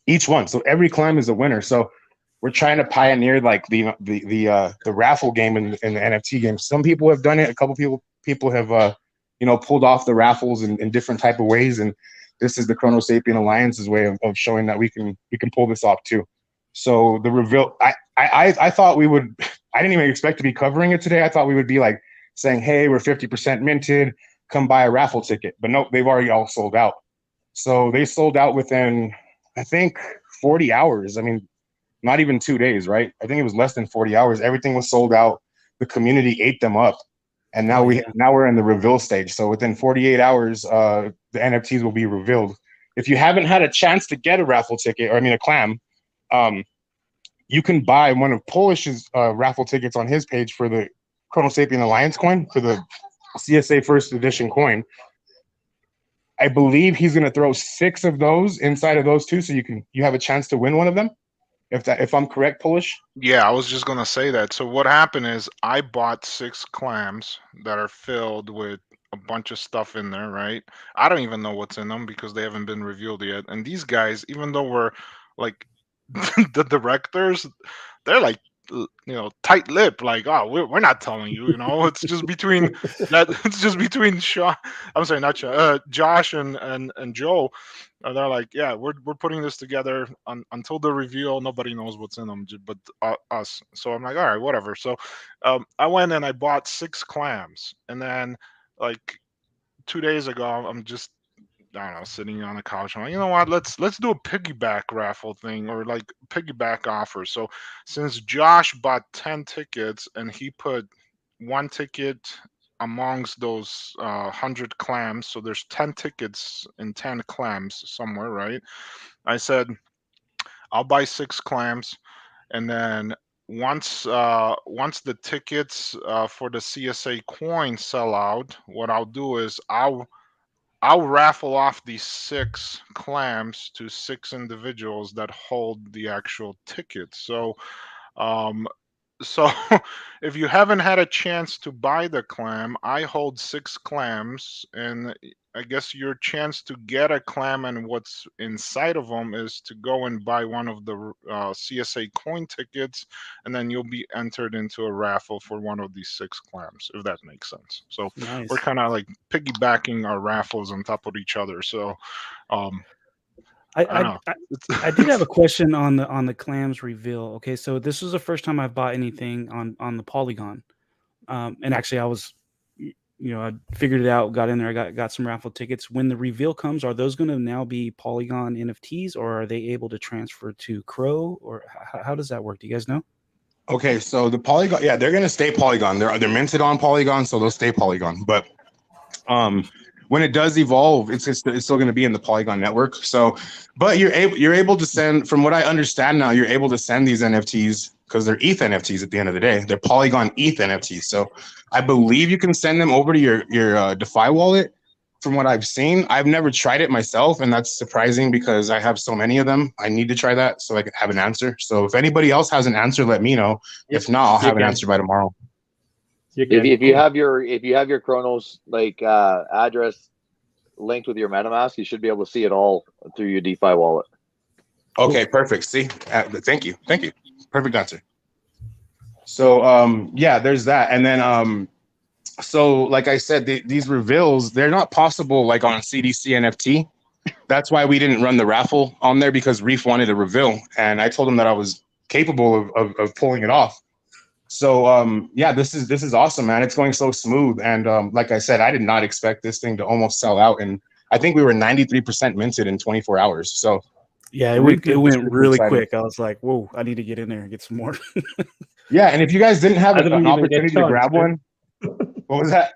each one. So every clam is a winner. So we're trying to pioneer like the raffle game in the NFT game. Some people have done it. A couple people have pulled off the raffles in different type of ways. And this is the CronoSapien Alliance's way of showing that we can pull this off too. So the reveal, I thought we would. I didn't even expect to be covering it today. I thought we would be like saying, "Hey, we're 50% minted. Come buy a raffle ticket." But nope, they've already all sold out. So they sold out within, I think, 40 hours. I mean, not even 2 days, right? I think it was less than 40 hours. Everything was sold out. The community ate them up, and now we're in the reveal stage. So within 48 hours, the NFTs will be revealed. If you haven't had a chance to get a raffle ticket, or I mean a clam, you can buy one of Polish's raffle tickets on his page for the CronoSapien Alliance coin, for the CSA first edition coin. I believe he's going to throw 6 of those inside of those 2, so you have a chance to win one of them. If I'm correct, Polish. Yeah, I was just gonna say that. So what happened is I bought 6 clams that are filled with a bunch of stuff in there, right? I don't even know what's in them because they haven't been revealed yet. And these guys, even though we're like the directors, they're like tight lip, like, oh, we're not telling you, it's just between it's just between Sean, I'm sorry, not Sean, Josh and Joe. They're like, yeah, we're putting this together until the reveal. Nobody knows what's in them but us. So I'm like, all right, whatever. So I went and I bought 6 clams, and then like 2 days ago, I'm just, I don't know, sitting on the couch. I'm like, you know what? Let's do a piggyback raffle thing, or like piggyback offer. So since Josh bought 10 tickets and he put 1 ticket amongst those 100 clams, so there's 10 tickets and 10 clams somewhere, right? I said I'll buy 6 clams, and then once the tickets for the CSA coin sell out, what I'll do is I'll raffle off these 6 clams to 6 individuals that hold the actual tickets. So if you haven't had a chance to buy the clam, I hold 6 clams, and I guess your chance to get a clam and what's inside of them is to go and buy one of the CSA coin tickets, and then you'll be entered into a raffle for one of these 6 clams, if that makes sense. So Nice. we're kind of like piggybacking our raffles on top of each other. So I did have a question on the clams reveal. Okay, so this was the first time I've bought anything on the Polygon, and actually I was, I figured it out, got in there, I got some raffle tickets. When the reveal comes, are those going to now be Polygon NFTs, or are they able to transfer to Crow, or how does that work? Do you guys know? Okay, so the Polygon, yeah, they're going to stay Polygon. They're minted on Polygon, so they'll stay Polygon. But when it does evolve, it's still going to be in the Polygon network. So, but you're able to send, from what I understand now, you're able to send these NFTs because they're ETH NFTs at the end of the day. They're Polygon ETH NFTs. So I believe you can send them over to your DeFi wallet. From what I've seen, I've never tried it myself, and that's surprising because I have so many of them. I need to try that so I can have an answer. So if anybody else has an answer, let me know. If not, I'll have an answer by tomorrow. If you have your Chronos address linked with your MetaMask, you should be able to see it all through your DeFi wallet. Okay, perfect. See, thank you. Perfect answer. So yeah, there's that, and then so like I said, these reveals, they're not possible like on CDC NFT. That's why we didn't run the raffle on there, because Reef wanted a reveal, and I told him that I was capable of pulling it off. So yeah, this is awesome, man. It's going so smooth, and like I said, I did not expect this thing to almost sell out, and I think we were 93% minted in 24 hours. So yeah, it went really quick. I was like, whoa, I need to get in there and get some more. Yeah, and if you guys didn't have an opportunity to grab one, what was that?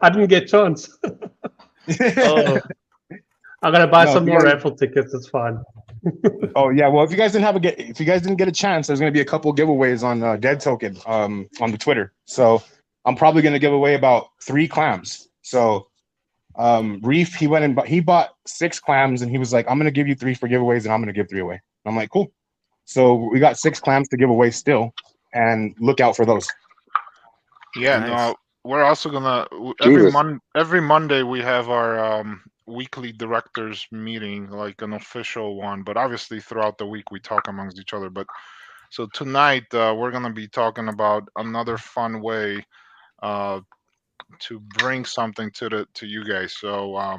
I didn't get chance. Oh. I'm gonna buy some more raffle tickets. It's fine. Oh yeah, well if you guys didn't get a chance, there's gonna be a couple giveaways on Dead Token on the Twitter. So I'm probably gonna give away about 3 clams. So Reef, he bought 6 clams and he was like, I'm gonna give you 3 for giveaways and I'm gonna give 3 away. I'm like, cool. So we got 6 clams to give away still, and look out for those. Yeah, Nice. no, we're also gonna Jesus. every Monday we have our weekly directors meeting, like an official one. But obviously throughout the week we talk amongst each other. But so tonight we're gonna be talking about another fun way to bring something to you guys. So I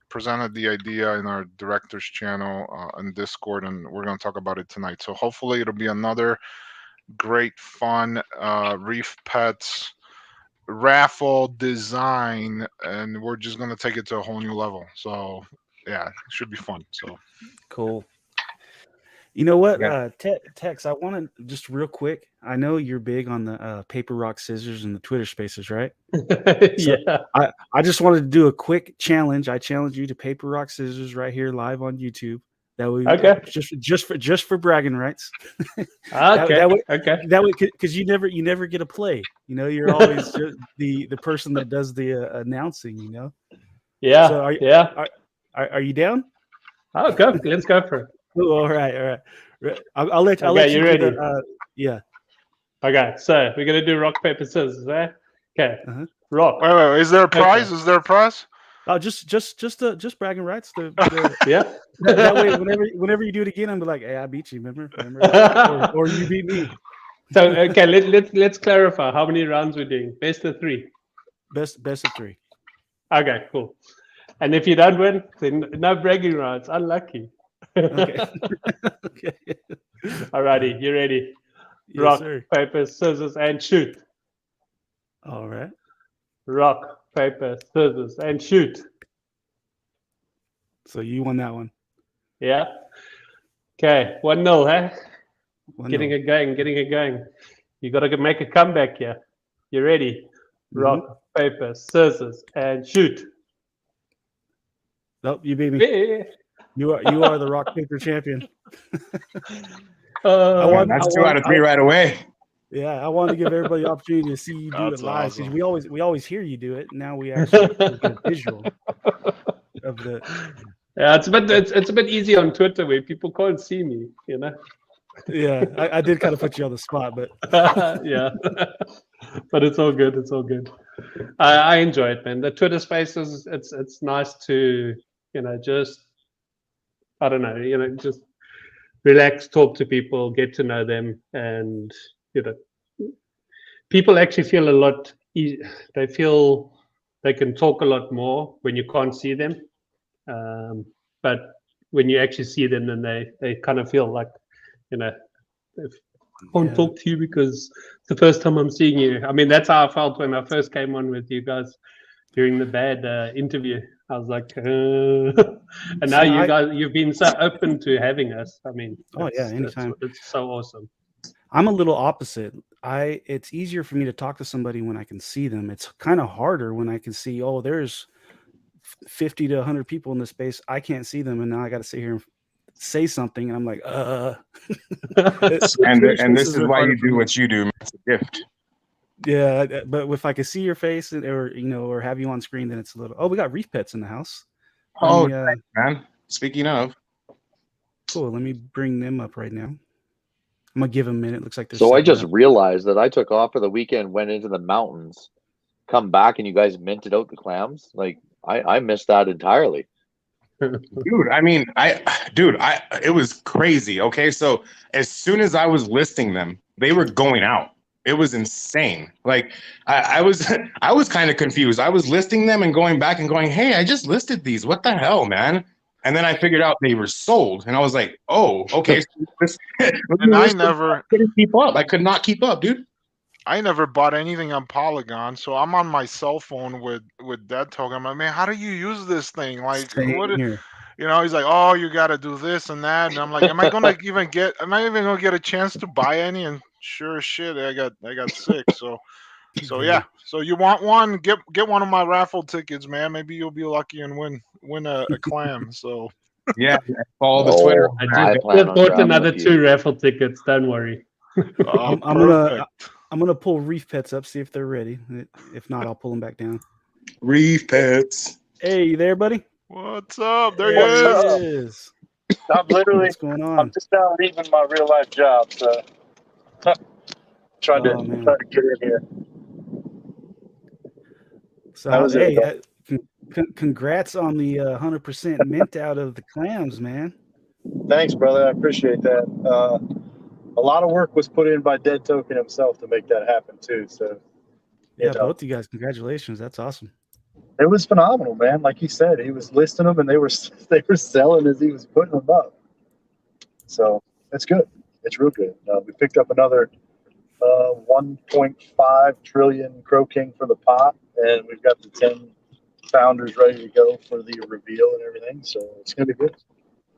presented the idea in our directors channel in Discord, and we're gonna talk about it tonight. So hopefully it'll be another great fun Reef Pets raffle design, and we're just gonna take it to a whole new level. So yeah, it should be fun. So Cool. You know what, Yeah. Tex, I want to just real quick. I know you're big on the paper, rock, scissors and the Twitter spaces, right? So Yeah. I just wanted to do a quick challenge. I challenge you to paper, rock, scissors right here live on YouTube. That way, Okay. just for bragging rights. Okay. That way, because you never get a play. You know, you're always just the person that does the announcing. You know. Yeah. So Yeah. are you down? Oh, go. Let's go for it. Oh, all right. I'll let Okay, you you do ready? the, yeah. Okay, so we're gonna do rock, paper, scissors, eh? Okay. Uh-huh. Rock. wait, is there a prize? Okay. Is there a prize? Oh, just bragging rights. Yeah. That way, whenever you do it again, I'm like, hey, I beat you. Remember? or you beat me. So okay, let's clarify how many rounds we're doing. Best of 3. Best of 3. Okay, cool. And if you don't win, then no bragging rights. Unlucky. Okay. Okay. Alrighty, you ready? Yes, Rock, sir. paper, scissors, and shoot. All right. Rock, paper, scissors, and shoot. So you won that one. Yeah. Okay, 1-0, huh? 1-0. Getting it going. You got to make a comeback here. You ready? Rock, paper, scissors, and shoot. Nope, you beat me. Yeah. You are the rock paper champion. That's 2 out of 3 right away. Yeah, I wanted to give everybody the opportunity to see you do That's it live. 'Cause awesome. we always hear you do it. Now we actually get a visual of the. Yeah, it's a bit easy on Twitter where people can't see me, you know. Yeah, I did kind of put you on the spot, but Yeah, but it's all good. It's all good. I enjoy it, man. The Twitter Spaces, it's nice to, you know, just, I don't know, you know, just relax, talk to people, get to know them, and you know, people actually feel a lot. They feel they can talk a lot more when you can't see them, but when you actually see them, then they kind of feel like, you know, I can't talk to you because it's the first time I'm seeing you. I mean, that's how I felt when I first came on with you guys during the bad interview. I was like, and now you guys, you've been so open to having us. I mean, anytime. It's so awesome. I'm a little opposite. It's easier for me to talk to somebody when I can see them. It's kind of harder when I can see, oh, there's 50 to 100 people in this space. I can't see them, and now I got to sit here and say something, and I'm like, And this is why you do what you do. It's a gift. Yeah, but if I could see your face or have you on screen, then it's a little. Oh, we got Reef Pets in the house. Oh, thanks, man. Speaking of, cool. Let me bring them up right now. I'm gonna give them a minute. Looks like they're. So I just realized that I took off for the weekend, went into the mountains, come back, and you guys minted out the clams. Like I missed that entirely. dude, I mean, it was crazy. Okay, so as soon as I was listing them, they were going out. It was insane. Like I was kind of confused. I was listing them and going back and going, hey, I just listed these. What the hell, man? And then I figured out they were sold, and I was like, oh, okay. And I couldn't keep up. I could not keep up, dude. I never bought anything on Polygon, so I'm on my cell phone with Dead Token. I'm like, man, how do you use this thing? Like, you know, he's like, oh, you got to do this and that, and I'm like, am I even gonna get a chance to buy any? And sure as shit, I got 6. So yeah. So you want one? Get one of my raffle tickets, man. Maybe you'll be lucky and win a clam. So Yeah, follow the Twitter. Oh, I plan just on bought grabbing another a few. 2 raffle tickets. Don't worry. Oh, I'm perfect. gonna pull Reef Pets up, see if they're ready. If not, I'll pull them back down. Reef Pets. Hey, you there, buddy? What's up? There There he he is. is. I'm literally, What's going I'm on? just now leaving my real life job, so trying Oh to man. try to get in here. So That was it, though. congrats on the 100% mint out of the clams, man. Thanks, brother. I appreciate that. A lot of work was put in by Dead Token himself to make that happen too. So Yeah, both you guys, congratulations. That's awesome. it was phenomenal, man. Like he said, he was listing them and they were selling as he was putting them up. So it's good. It's real good. We picked up another 1.5 trillion Crow King for the pot, and we've got the 10 founders ready to go for the reveal and everything. So it's gonna be good.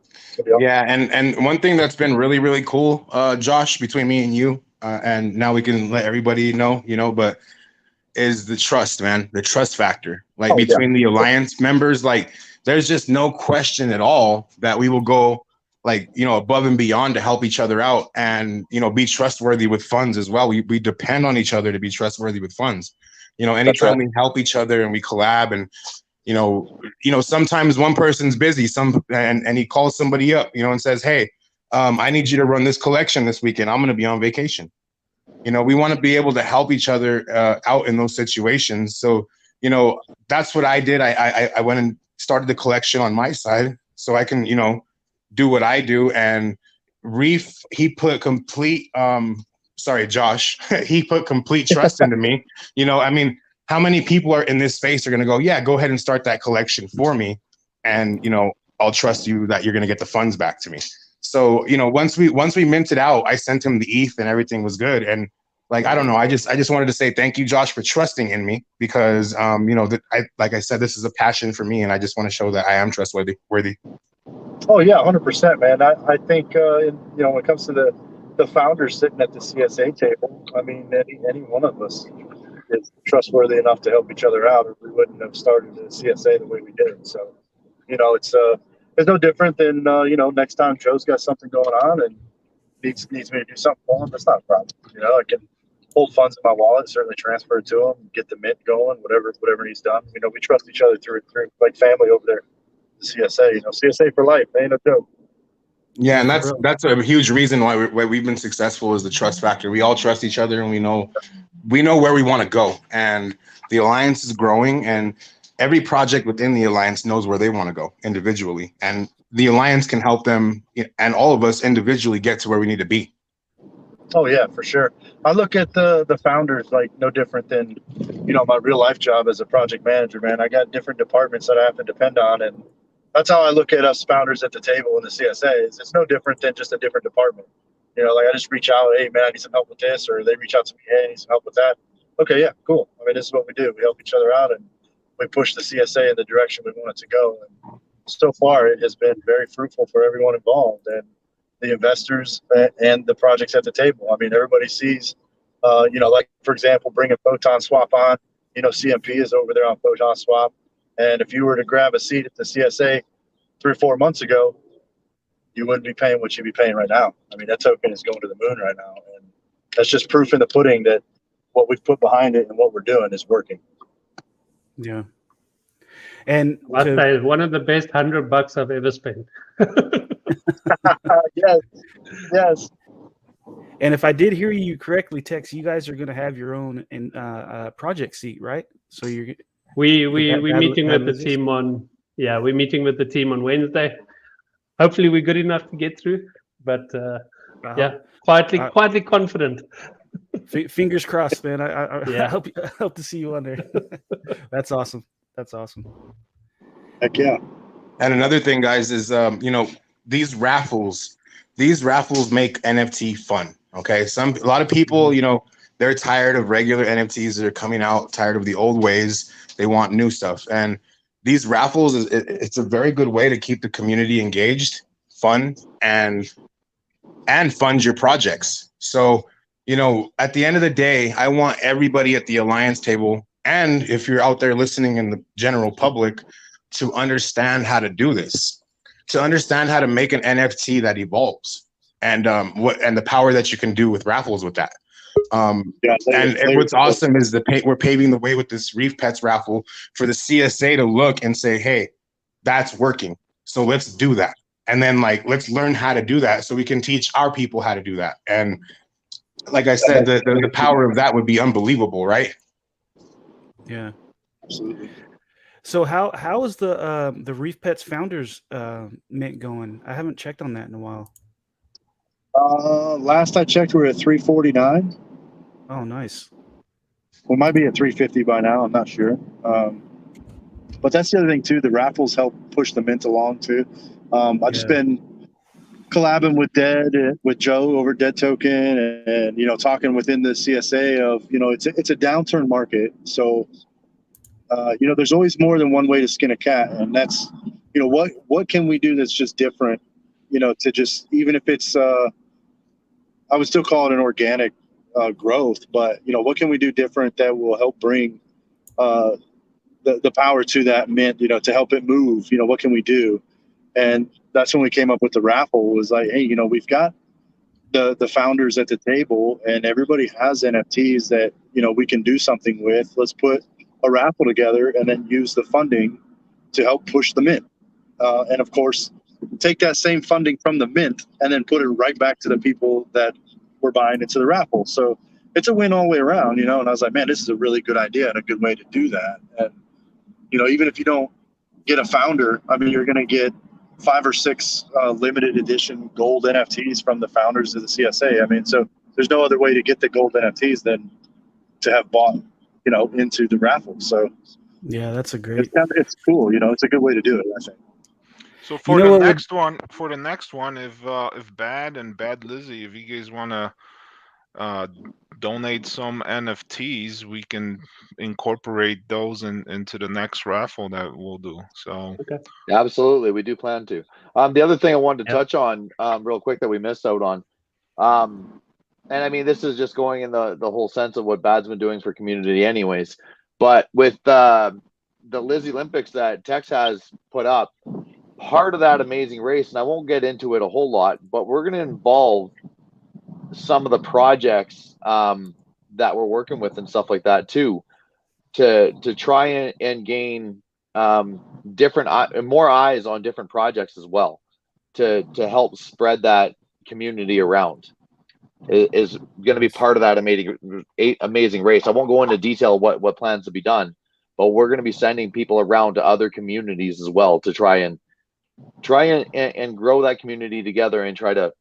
It's gonna be awesome. Yeah, and one thing that's been really, really cool, Josh, between me and you, and now we can let everybody know, but is the trust, man, the trust factor. Like between the Alliance members, like there's just no question at all that we will go above and beyond to help each other out and, be trustworthy with funds as well. We depend on each other to be trustworthy with funds. Anytime we help each other and we collab and, sometimes one person's busy, and he calls somebody up, and says, hey, I need you to run this collection this weekend. I'm going to be on vacation. We want to be able to help each other out in those situations. So, that's what I did. I went and started the collection on my side so I can, do what I do. And Reef, he put complete, Josh, he put complete trust into me. How many people are in this space are going to go, yeah, go ahead and start that collection for me. And, I'll trust you that you're going to get the funds back to me. So, once we minted out, I sent him the ETH and everything was good. And I don't know, I just wanted to say thank you, Josh, for trusting in me because, like I said, this is a passion for me. And I just want to show that I am trustworthy. Oh yeah, 100%, man. I think when it comes to the founders sitting at the CSA table, I mean, any one of us is trustworthy enough to help each other out, or we wouldn't have started the CSA the way we did. So, it's no different than next time Joe's got something going on and needs me to do something for him. That's not a problem. I can hold funds in my wallet, certainly transfer it to him, get the mint going, whatever needs done. We trust each other through like family over there. CSA, CSA for life. Ain't no joke. Yeah, and that's a huge reason why we've been successful is the trust factor. We all trust each other, and we know where we want to go. And the Alliance is growing, and every project within the Alliance knows where they want to go individually. And the Alliance can help them and all of us individually get to where we need to be. Oh yeah, for sure. I look at the founders like no different than my real life job as a project manager. Man, I got different departments that I have to depend on, and that's how I look at us founders at the table in the CSA. It's no different than just a different department. I just reach out, hey man, I need some help with this, or they reach out to me, hey, I need some help with that. Okay, yeah, cool. I mean, this is what we do. We help each other out, and we push the CSA in the direction we want it to go. And so far, it has been very fruitful for everyone involved, and the investors and the projects at the table. I mean, everybody sees, like for example, bringing Photon Swap on. CMP is over there on Photon Swap. And if you were to grab a seat at the CSA 3 or 4 months ago, you wouldn't be paying what you'd be paying right now. I mean, that token is going to the moon right now. And that's just proof in the pudding that what we've put behind it and what we're doing is working. Yeah. And I'd say one of the best $100 I've ever spent. Yes. And if I did hear you correctly, Tex, you guys are going to have your own project seat, right? So we're meeting with the team we're meeting with the team on Wednesday. Hopefully we're good enough to get through, but quietly confident. Fingers crossed, man. I hope to see you on there. That's awesome. Heck yeah. And another thing, guys, is these raffles make NFT fun. Okay, a lot of people, they're tired of regular NFTs that are coming out, tired of the old ways. They want new stuff, and these raffles it's a very good way to keep the community engaged, fun, and fund your projects. So, at the end of the day, I want everybody at the Alliance table, and if you're out there listening in the general public, to understand how to do this. to understand how to make an NFT that evolves and the power that you can do with raffles with that. And what's awesome is we're paving the way with this Reef Pets raffle for the CSA to look and say, hey, that's working. So let's do that. And then let's learn how to do that so we can teach our people how to do that. And like I said, the power of that would be unbelievable, right? Yeah. Absolutely. So how is the Reef Pets Founders mint going? I haven't checked on that in a while. Last I checked, we're at 349. Oh, nice. We might be at 350 by now. I'm not sure. But that's the other thing too. The raffles help push the mint along too. I've just been collabing with Joe over Dead Token, and talking within the CSA of it's a downturn market. So there's always more than one way to skin a cat, and that's what can we do that's just different. To just, even if it's I would still call it an organic growth, but what can we do different that will help bring the power to that mint, to help it move. What can we do? And that's when we came up with the raffle. Was like, hey, we've got the founders at the table, and everybody has NFTs that we can do something with. Let's put a raffle together and then use the funding to help push the mint. And of course, take that same funding from the mint and then put it right back to the people that were buying into the raffle. So it's a win all the way around, And I was like, man, this is a really good idea and a good way to do that. And even if you don't get a founder, I mean, you're going to get 5 or 6 limited edition gold NFTs from the founders of the CSA. I mean, so there's no other way to get the gold NFTs than to have bought, into the raffle. So yeah, that's a great. It's cool. It's a good way to do it, I think. So for the next one, if Bad Lizzie, if you guys want to donate some NFTs, we can incorporate those into the next raffle that we'll do. So absolutely, we do plan to. The other thing I wanted to touch on real quick that we missed out on, and I mean, this is just going in the whole sense of what Bad's been doing for community anyways, but with the Lizzie Olympics that Tex has put up, part of that amazing race, and I won't get into it a whole lot, but we're going to involve some of the projects that we're working with and stuff like that too, to try and gain more eyes on different projects as well, to help spread that community around. Is going to be part of that amazing race. I won't go into detail what plans to be done, but we're going to be sending people around to other communities as well to try and grow that community together and try to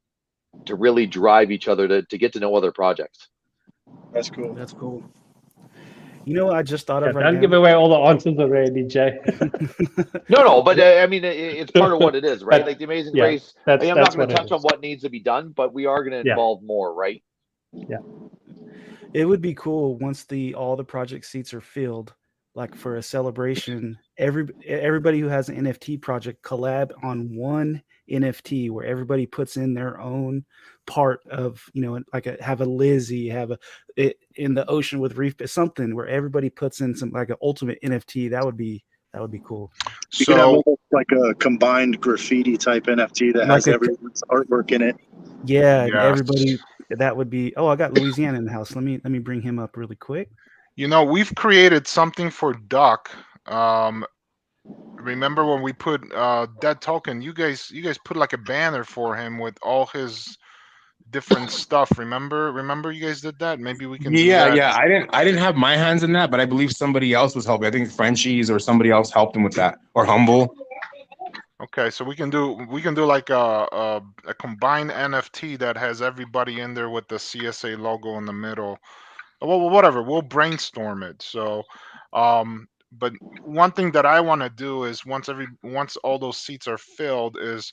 really drive each other to get to know other projects. That's cool. That's cool. I just thought of Don't give away all the answers already, Jay. No, but I mean, it's part of what it is, right? Like the amazing race. I'm not going to touch on what needs to be done, but we are going to involve more, right? Yeah. It would be cool once all the project seats are filled, like for a celebration. Everybody who has an NFT project collab on one NFT where everybody puts in their own part of, have a Lizzie, have in the ocean with Reef, something where everybody puts in some like an ultimate NFT. That would be cool. You could have like a combined graffiti type NFT that has everyone's artwork in it. Yeah, and everybody. That would be. Oh, I got Louisiana in the house. Let me bring him up really quick. We've created something for Duck. Remember when we put Dead Token? You guys put like a banner for him with all his different stuff. Remember you guys did that? Maybe we can. Yeah. I didn't have my hands in that, but I believe somebody else was helping. I think Frenchies or somebody else helped him with that, or Humble. Okay, so we can do like a combined NFT that has everybody in there with the CSA logo in the middle. Well, whatever. We'll brainstorm it. So, but one thing that I want to do is once all those seats are filled is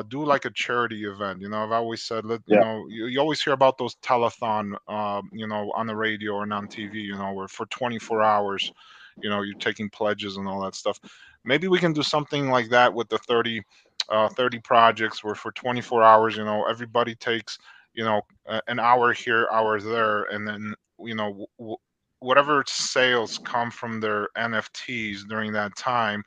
do like a charity event. I've always said, you always hear about those telethon, on the radio and on TV, where for 24 hours, you're taking pledges and all that stuff. Maybe we can do something like that with the 30 projects where for 24 hours, everybody takes, an hour here, hour there, and then, whatever sales come from their NFTs during that time,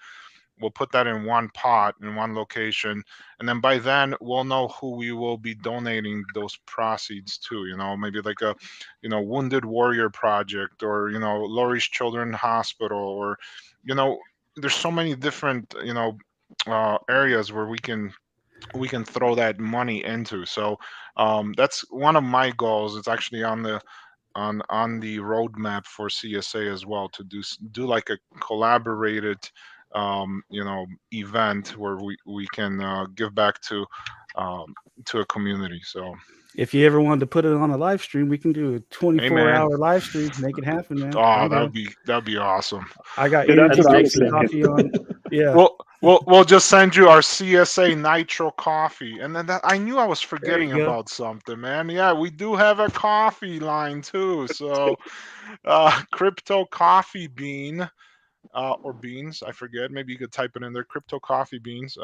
we'll put that in one pot in one location, and then by then we'll know who we will be donating those proceeds to. Maybe like a Wounded Warrior Project, or Laurie's Children's Hospital, or there's so many different areas where we can throw that money into. So that's one of my goals. It's actually on the roadmap for CSA as well, to do like a collaborated event where we can give back to a community. So if you ever wanted to put it on a live stream, we can do a 24-hour live stream. Make it happen, man. Oh, that'd be awesome. I got Yeah, that's what I was energy coffee on. Yeah. We'll just send you our CSA Nitro coffee, and then I knew I was forgetting about something, man. Yeah, we do have a coffee line too. So, Crypto Coffee Bean, or beans, I forget. Maybe you could type it in there. Crypto Coffee Beans.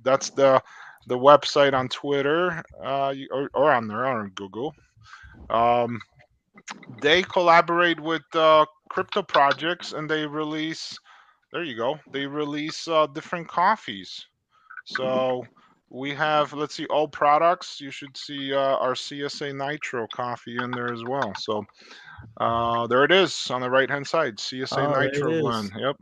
That's the website on Twitter, or on there, or on Google. They collaborate with crypto projects, and they release. There you go. They release different coffees. So we have, let's see, all products. You should see our CSA Nitro coffee in there as well. So there it is on the right hand side, CSA Nitro blend. Yep.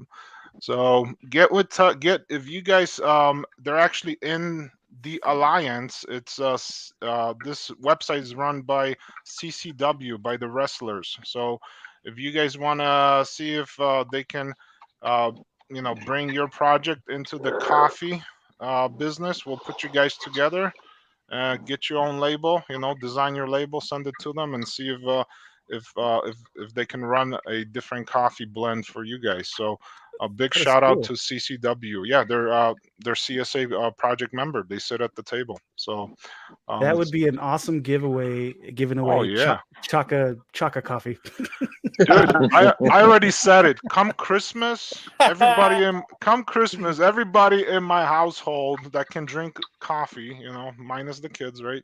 So if you guys they're actually in the Alliance. It's this website is run by CCW, by the wrestlers. So if you guys want to see if they can bring your project into the coffee business, we'll put you guys together, get your own label, design your label, send it to them, and see if they can run a different coffee blend for you guys. So a big shout out to CCW. Yeah, they're CSA project member. They sit at the table. So that would be an awesome giveaway. Giving away Chaka coffee. Dude, I already said it. Come Christmas, everybody in my household that can drink coffee, minus the kids, right?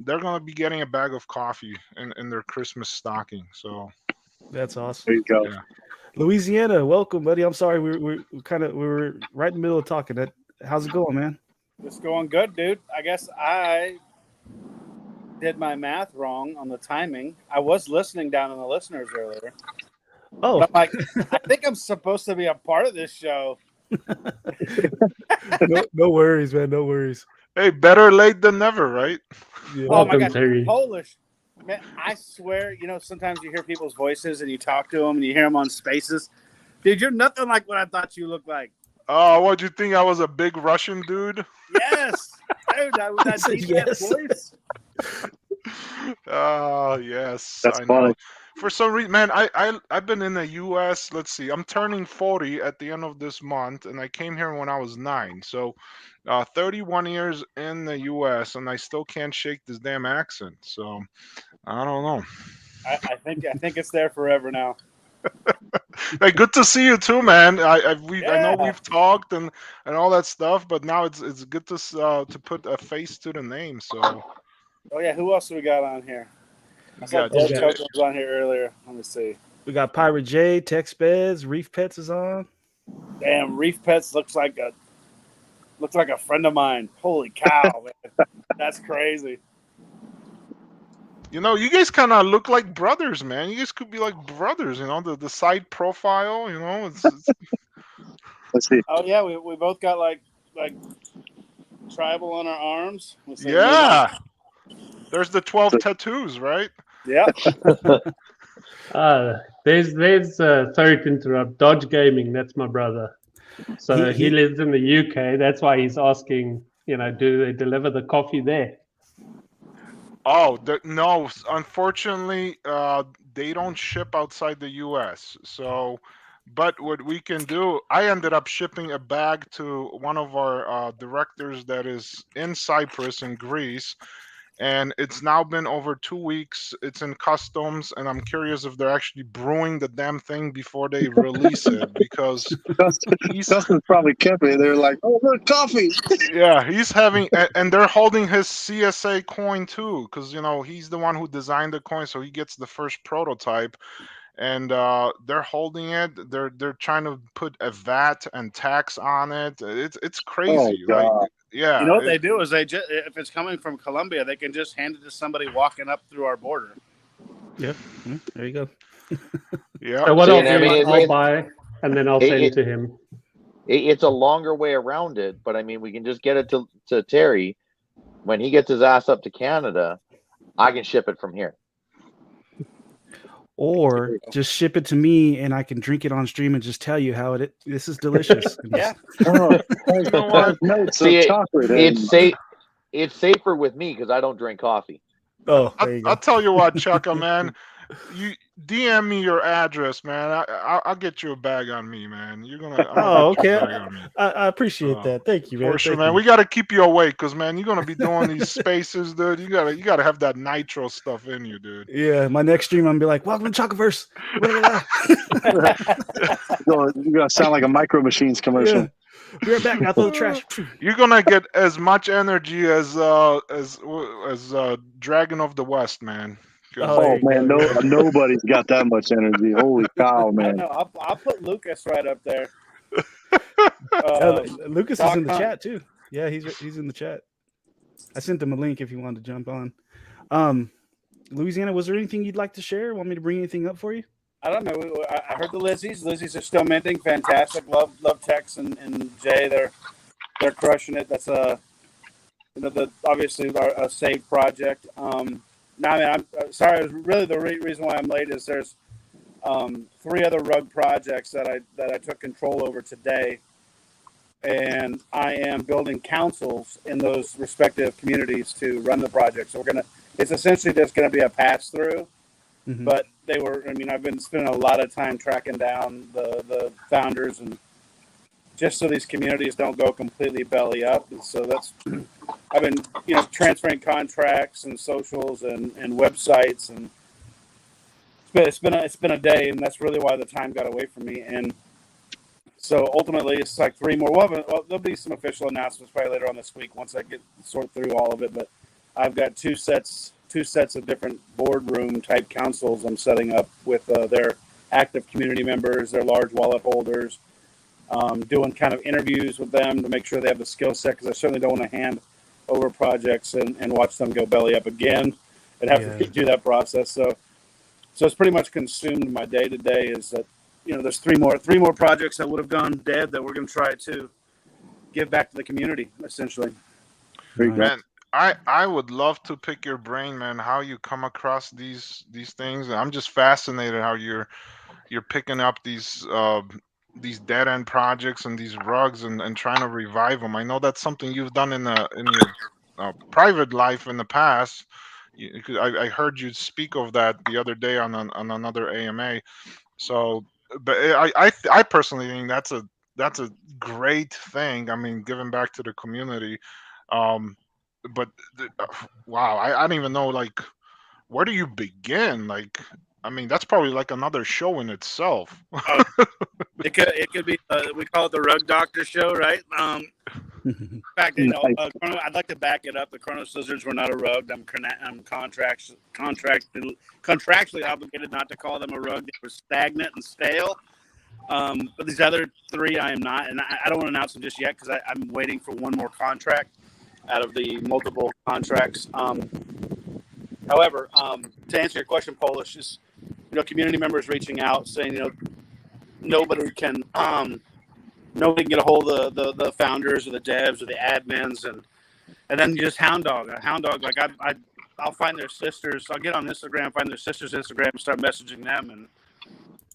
They're gonna be getting a bag of coffee in their Christmas stocking. So that's awesome. There you go. Yeah. Louisiana, welcome, buddy. I'm sorry, we were right in the middle of talking. How's it going, man? It's going good, dude. I guess I did my math wrong on the timing. I was listening down in the listeners earlier. Oh, but I'm like, I think I'm supposed to be a part of this show. No worries, man. No worries. Hey, better late than never, right? Yeah. Oh my gosh, Polish. Man, I swear, sometimes you hear people's voices and you talk to them and you hear them on Spaces. Dude, you're nothing like what I thought you looked like. Oh, what'd you think? I was a big Russian dude? Yes. Dude, that deep voice. Oh, yes. That's I funny. know. For some reason, man, I've been in the U.S. Let's see. I'm turning 40 at the end of this month, and I came here when I was 9. So 31 years in the U.S., and I still can't shake this damn accent. So I don't know. I think it's there forever now. Hey, good to see you too, man. I know we've talked and all that stuff, but now it's good to put a face to the name. So. Oh yeah, who else do we got on here? I saw Dead Token was on here earlier. Let me see. We got Pirate J, Tex Beds, Reef Pets is on. Damn, Reef Pets looks like a friend of mine. Holy cow, man. That's crazy. You guys kind of look like brothers, man. You guys could be like brothers, the side profile, It's... Let's see. Oh yeah, we both got like tribal on our arms. Yeah. There's the 12 tattoos, right? Yeah. There's sorry to interrupt. Dodge Gaming, that's my brother. So he lives in the UK. That's why he's asking, do they deliver the coffee there? Oh, no. Unfortunately, they don't ship outside the U.S. So, but what we can do, I ended up shipping a bag to one of our directors that is in Cyprus, in Greece. And it's now been over 2 weeks. It's in customs, and I'm curious if they're actually brewing the damn thing before they release it, because Dustin probably kept it. They're like, "Oh, look, coffee!" Yeah, he's having, and they're holding his CSA coin too, because he's the one who designed the coin, so he gets the first prototype. and they're holding it. They're trying to put a VAT and tax on it. It's crazy. Oh, Like, God. yeah, You know what they do is they just, if it's coming from Colombia, they can just hand it to somebody walking up through our border. Yeah, there you go. yeah. So what See, I'll and do I mean, is I'll buy, and then I'll send it- to him. it's a longer way around it, but I mean, we can just get it to Terry. When he gets his ass up to Canada, I can ship it from here. Or just ship it to me, and I can drink it on stream and just tell you how this is delicious. Yeah. Oh, You know what? notes See, of chocolate. It's safer with me because I don't drink coffee. Oh, there you I'll go. tell you what, Chaka, man. You DM me your address, man. I'll get you a bag on me, man. I'm gonna Oh, get you a okay. bag on me. I appreciate that. Thank you, man. For sure, Thank man. you. We gotta keep you awake, cause man, you're gonna be doing these spaces, dude. You gotta have that nitro stuff in you, dude. Yeah, my next stream, I'm gonna be like, "Welcome to Chocoverse." You're gonna sound like a Micro Machines commercial. Yeah. We're back. Now throw the trash. You're gonna get as much energy as Dragon of the West, man. 'Cause- Oh, there Oh you man, go, no, yeah. nobody's got that much energy. Holy cow, I man! know. I'll put Lucas right up there. Lucas is in the Doc Hunt. chat too. Yeah, he's in the chat. I sent him a link if you wanted to jump on. Louisiana, was there anything you'd like to share? Want me to bring anything up for you? I don't know. I heard the Lizzies. Lizzies are still minting. Fantastic. Love Tex and Jay. They're crushing it. That's obviously a saved project. Now, I mean, I'm sorry. Really, the reason why I'm late is there's 3 other rug projects that I took control over today, and I am building councils in those respective communities to run the project. So it's essentially just gonna be a pass through. Mhm. But I've been spending a lot of time tracking down the founders, and just so these communities don't go completely belly up. And so I've been, transferring contracts and socials and websites, and it's been a day, and that's really why the time got away from me. And so ultimately, it's like 3 more. Well, there'll be some official announcements probably later on this week once I sort through all of it. But I've got two sets of different boardroom type councils I'm setting up with their active community members, their large wallet holders, doing kind of interviews with them to make sure they have the skill set, because I certainly don't want to hand over projects and watch them go belly up again and have to do that process. So it's pretty much consumed my day to day. Is that there's three more projects that would have gone dead that we're going to try to give back to the community essentially. Man, I would love to pick your brain, man, how you come across these things. I'm just fascinated how you're picking up these dead end projects and these rugs and trying to revive them. I know that's something you've done in your private life in the past. I heard you speak of that the other day on another AMA. So, but I personally think that's a great thing. I mean, giving back to the community. But wow, I don't even know, like, where do you begin? Like, I mean, that's probably like another show in itself. It could be we call it the Rug Doctor Show, right? In fact, I'd like to back it up. The Chrono Scissors were not a rug. I'm contractually obligated not to call them a rug. They were stagnant and stale. But these other 3, I am not, and I don't want to announce them just yet because I'm waiting for one more contract out of the multiple contracts. However, to answer your question, Polish, is community members reaching out saying nobody can get a hold of the founders or the devs or the admins, and then you just hound dog. Like I'll find their sisters. I'll get on Instagram, find their sisters' Instagram, and start messaging them, and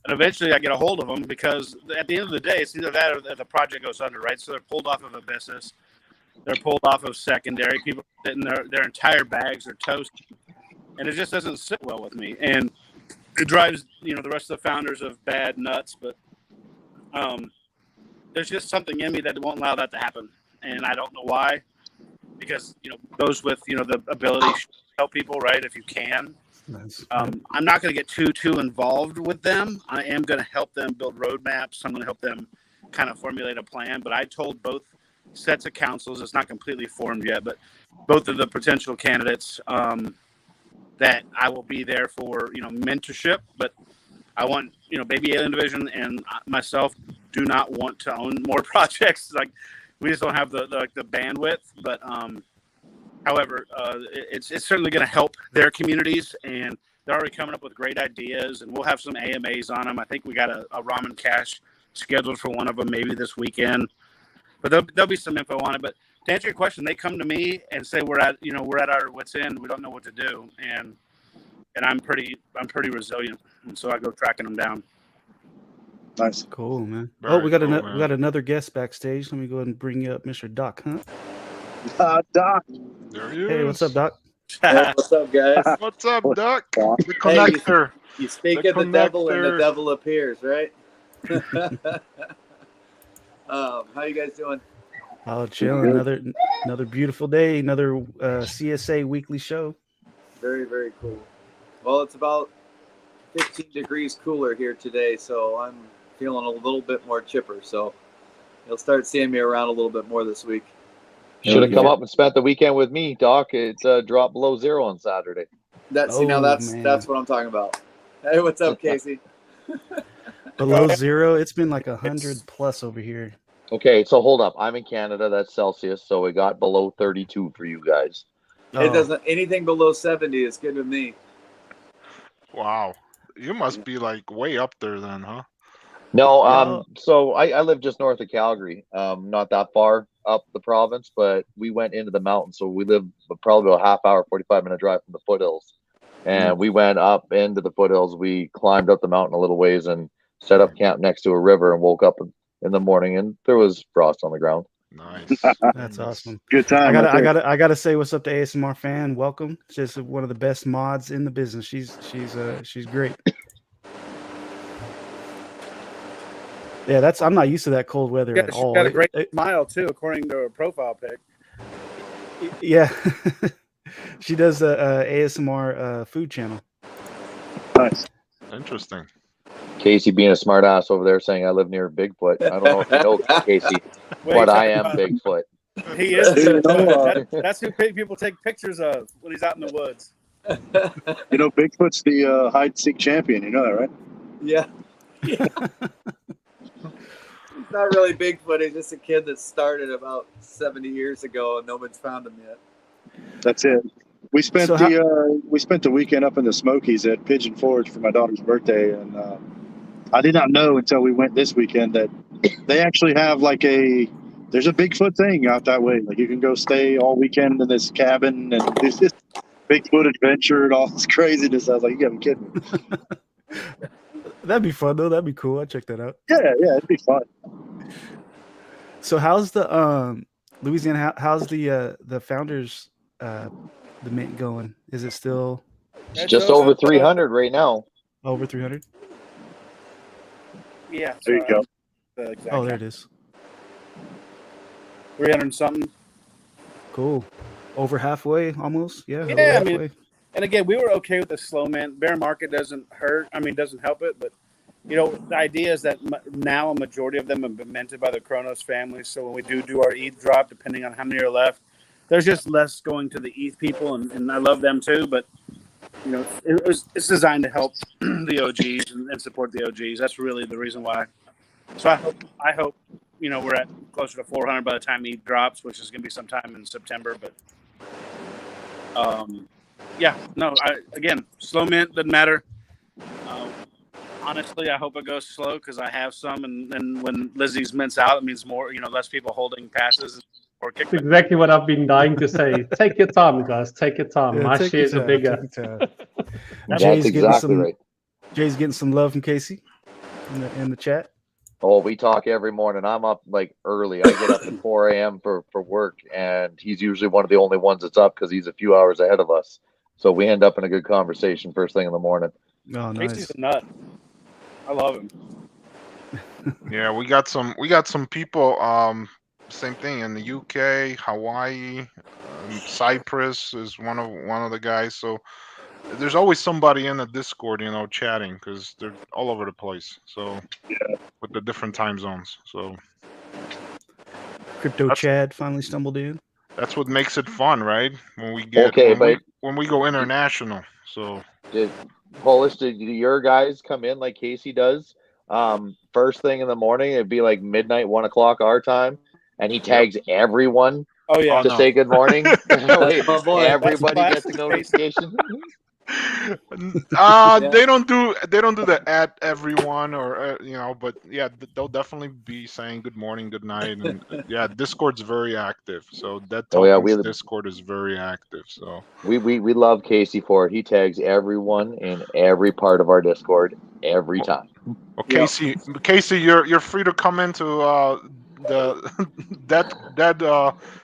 eventually I get a hold of them, because at the end of the day, it's either that or the project goes under, right? So they're pulled off of a business. They're pulled off of secondary. People sitting their entire bags are toasted, and it just doesn't sit well with me. And it drives the rest of the founders of bad nuts. But there's just something in me that won't allow that to happen, and I don't know why. Because goes with the ability to help people, right? If you can. Nice. I'm not going to get too involved with them. I am going to help them build roadmaps. I'm going to help them kind of formulate a plan. But I told both sets of councils, it's not completely formed yet, but both of the potential candidates that I will be there for mentorship. But I want, Baby Alien Division and myself do not want to own more projects. Like, we just don't have the bandwidth. But however, it's certainly going to help their communities, and they're already coming up with great ideas. And we'll have some AMAs on them. I think we got a ramen cache scheduled for one of them maybe this weekend. But there'll be some info on it. But to answer your question, they come to me and say we're at our wits' end. We don't know what to do, and I'm pretty resilient, and so I go tracking them down. Nice. Cool, man. Very we got cool, we got another guest backstage. Let me go ahead and bring you up, Mr. Doc Hunt. Doc. There he is. Hey, what's up, Doc? Hey, what's up, guys? What's up, Doc? The Hey, connector. you speak The of the devil, and the connector. devil appears, right? How you guys doing? Oh, chill. Another beautiful day. Another CSA weekly show. Very, very cool. Well, it's about 15 degrees cooler here today, so I'm feeling a little bit more chipper. So you'll start seeing me around a little bit more this week. Should have come up and spent the weekend with me, Doc. It's dropped below 0 on Saturday. That's man. that's what I'm talking about. Hey, what's up, Casey? Below 0. It's been like 100 plus over here. Okay, so hold up. I'm in Canada. That's Celsius, so we got below 32 for you guys. It doesn't anything below 70 is good with me. Wow. You must be like way up there then, huh? No, so I live just north of Calgary, not that far up the province, but we went into the mountains. So we live probably a half hour, 45-minute drive from the foothills. And we went up into the foothills. We climbed up the mountain a little ways and set up camp next to a river and woke up in the morning and there was frost on the ground. Nice. That's awesome. Good time. I gotta say what's up to ASMR fan. Welcome. She's one of the best mods in the business. She's great. Yeah, I'm not used to that cold weather at all. She's got a great smile too, according to her profile pic. Yeah. She does a ASMR food channel. Nice. Interesting. Casey being a smart ass over there saying I live near Bigfoot. I don't know if you know Casey, but I am Bigfoot. He is. Dude, That's who people take pictures of when he's out in the woods. Bigfoot's the hide and seek champion. You know that, right? Yeah. He's not really Bigfoot. He's just a kid that started about 70 years ago and nobody's found him yet. That's it. We spent the weekend up in the Smokies at Pigeon Forge for my daughter's birthday, and I did not know until we went this weekend that they actually have there's a Bigfoot thing out that way. Like, you can go stay all weekend in this cabin and there's this Bigfoot adventure and all this craziness. I was like, you gotta be kidding me. That'd be fun though. That'd be cool. I'd check that out. Yeah, it'd be fun. So how's the Louisiana? How's the founders the mint going? Is it still It's just over 300 right now. over 300? Yeah. There you go. Oh, there it is. 300 and something. Cool. Over halfway, almost. Yeah. over Yeah, I mean, halfway. And again, we were okay with the slow mint. Bear market doesn't hurt. I mean, doesn't help it. But, the idea is that now a majority of them have been minted by the Kronos family. So when we do our ETH drop, depending on how many are left, there's just less going to the ETH people. And I love them too. But, it's designed to help the OGs and support the OGs. That's really the reason why. So I hope we're at closer to 400 by the time ETH drops, which is going to be sometime in September. But, again, slow mint doesn't matter. Honestly, I hope it goes slow because I have some, and then when Lizzie's mints out, it means more, less people holding passes or That's kickbacks. exactly what I've been dying to say. Take your time, guys. Take your time. Yeah, My take your shares are time, bigger. take your time. That's Jay's exactly right. Jay's getting some love from Casey in the chat. Oh, we talk every morning. I'm up early. I get up at 4 a.m. for work, and he's usually one of the only ones that's up because he's a few hours ahead of us. So we end up in a good conversation first thing in the morning. Oh, Casey's nice. a nut. I love him. Yeah, we got some people. Same thing in the UK, Hawaii, Cyprus is one of the guys. So there's always somebody in the Discord, chatting because they're all over the place. So with the different time zones. So Crypto Chad finally stumbled in. that's what makes it fun, right? When we get Okay, when we go international. So Polish, do your guys come in like Casey does? First thing in the morning, it'd be like midnight, 1 o'clock our time, and he tags everyone Oh yeah, to say good morning. Like, my boy. everybody That's gets a notification. They don't do the at everyone or but yeah, they'll definitely be saying good morning, good night, and yeah, Discord's very active. So that Oh yeah, Tokens Discord is very active. So we love Casey for it. He tags everyone in every part of our Discord every time. well, Casey, you're free to come into the that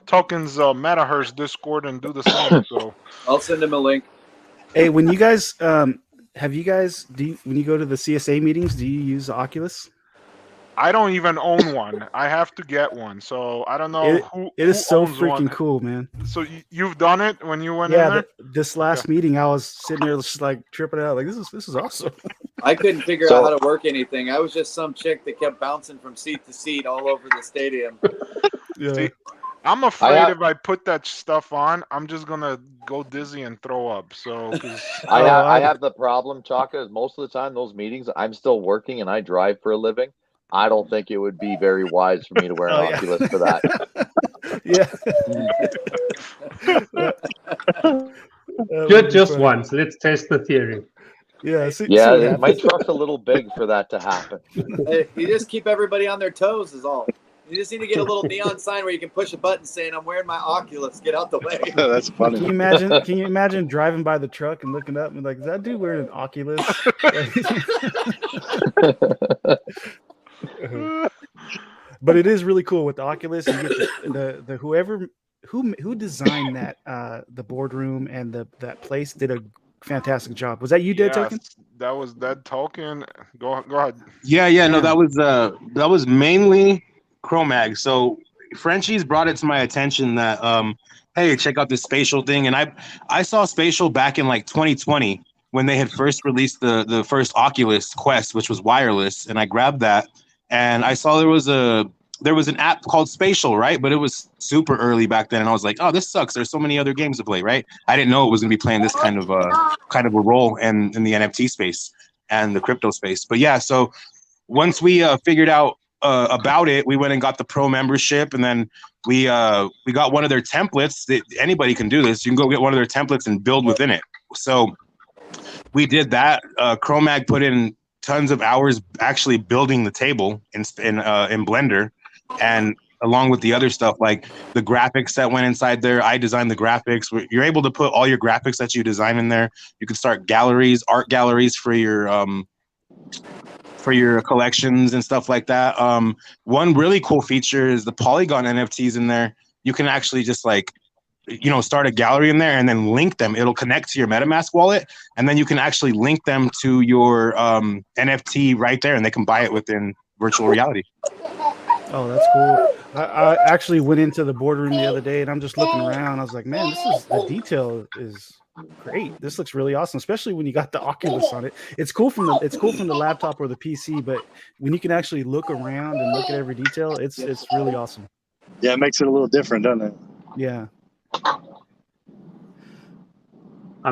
Tokens Metaverse Discord and do the same. So I'll send him a link. Hey, when you guys when you go to the CSA meetings, do you use the Oculus? I don't even own one. I have to get one. So I don't know who. It is so owns freaking one. cool, man. So you've done it when you went in Yeah, there? this last meeting, I was sitting there just like tripping out, like this is awesome. I couldn't figure out how to work anything. I was just some chick that kept bouncing from seat to seat all over the stadium. Yeah. See, I'm afraid if I put that stuff on, I'm just gonna go dizzy and throw up. So 'cause I have the problem, Chaka, is most of the time those meetings I'm still working and I drive for a living. I don't think it would be very wise for me to wear an Oculus for that. Yeah. Just once. Let's test the theory. Yeah. My truck's a little big for that to happen. Hey, you just keep everybody on their toes is all. You just need to get a little neon sign where you can push a button saying, "I'm wearing my Oculus. Get out the way." That's funny. Can you imagine driving by the truck and looking up and like, is that dude wearing an Oculus? But it is really cool with the Oculus. You get the whoever who designed that the boardroom and that place did a fantastic job. Was that you, Dead Token? That was Dead Token. Go ahead. Yeah. No, that was mainly Chromag. So Frenchie's brought it to my attention that hey, check out this spatial thing, and I saw spatial back in like 2020 when they had first released the first Oculus Quest, which was wireless, and I grabbed that and I saw there was an app called Spatial, right? But it was super early back then, and I was like, oh, this sucks. There's so many other games to play, right? I didn't know it was gonna be playing this kind of a role in the NFT space and the crypto space. But yeah, so once we figured out about it, we went and got the pro membership, and then we got one of their templates. That anybody can do this. You can go get one of their templates and build within it. So we did that. Chromag put in tons of hours actually building the table in Blender, and along with the other stuff like the graphics that went inside there. I designed the graphics. You're able to put all your graphics that you design in there. You can start art galleries for your collections and stuff like that. One really cool feature is the Polygon NFTs in there. You can actually just start a gallery in there and then link them. It'll connect to your MetaMask wallet, and then you can actually link them to your NFT right there, and they can buy it within virtual reality. Oh, that's cool. I actually went into the boardroom the other day, and I'm just looking around. I was like, man, the detail is great. This looks really awesome, especially when you got the Oculus on it. It's cool from the laptop or the PC, but when you can actually look around and look at every detail, it's really awesome. Yeah, it makes it a little different, doesn't it? Yeah.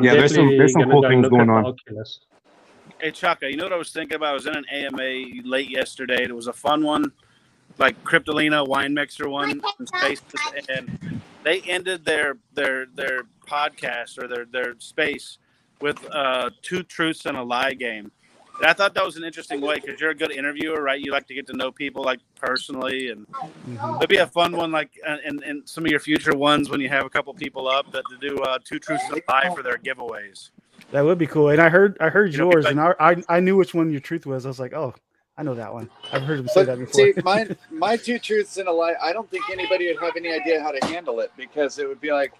There's some cool things going on. Oculus. Hey, Chaka, you know what I was thinking about? I was in an AMA late yesterday. It was a fun one, like Cryptolina wine mixer one in Spaces, and they ended their podcast or their space with Two Truths and a Lie game. And I thought that was an interesting way because you're a good interviewer, right? You like to get to know people like personally, and it'd be a fun one, like in some of your future ones when you have a couple people up to do Two Truths and a Lie for their giveaways. That would be cool. And I heard yours, and I knew which one your truth was. I was like, oh, I know that one. I've heard him say that before. See, my Two Truths and a Lie, I don't think anybody would have any idea how to handle it because it would be like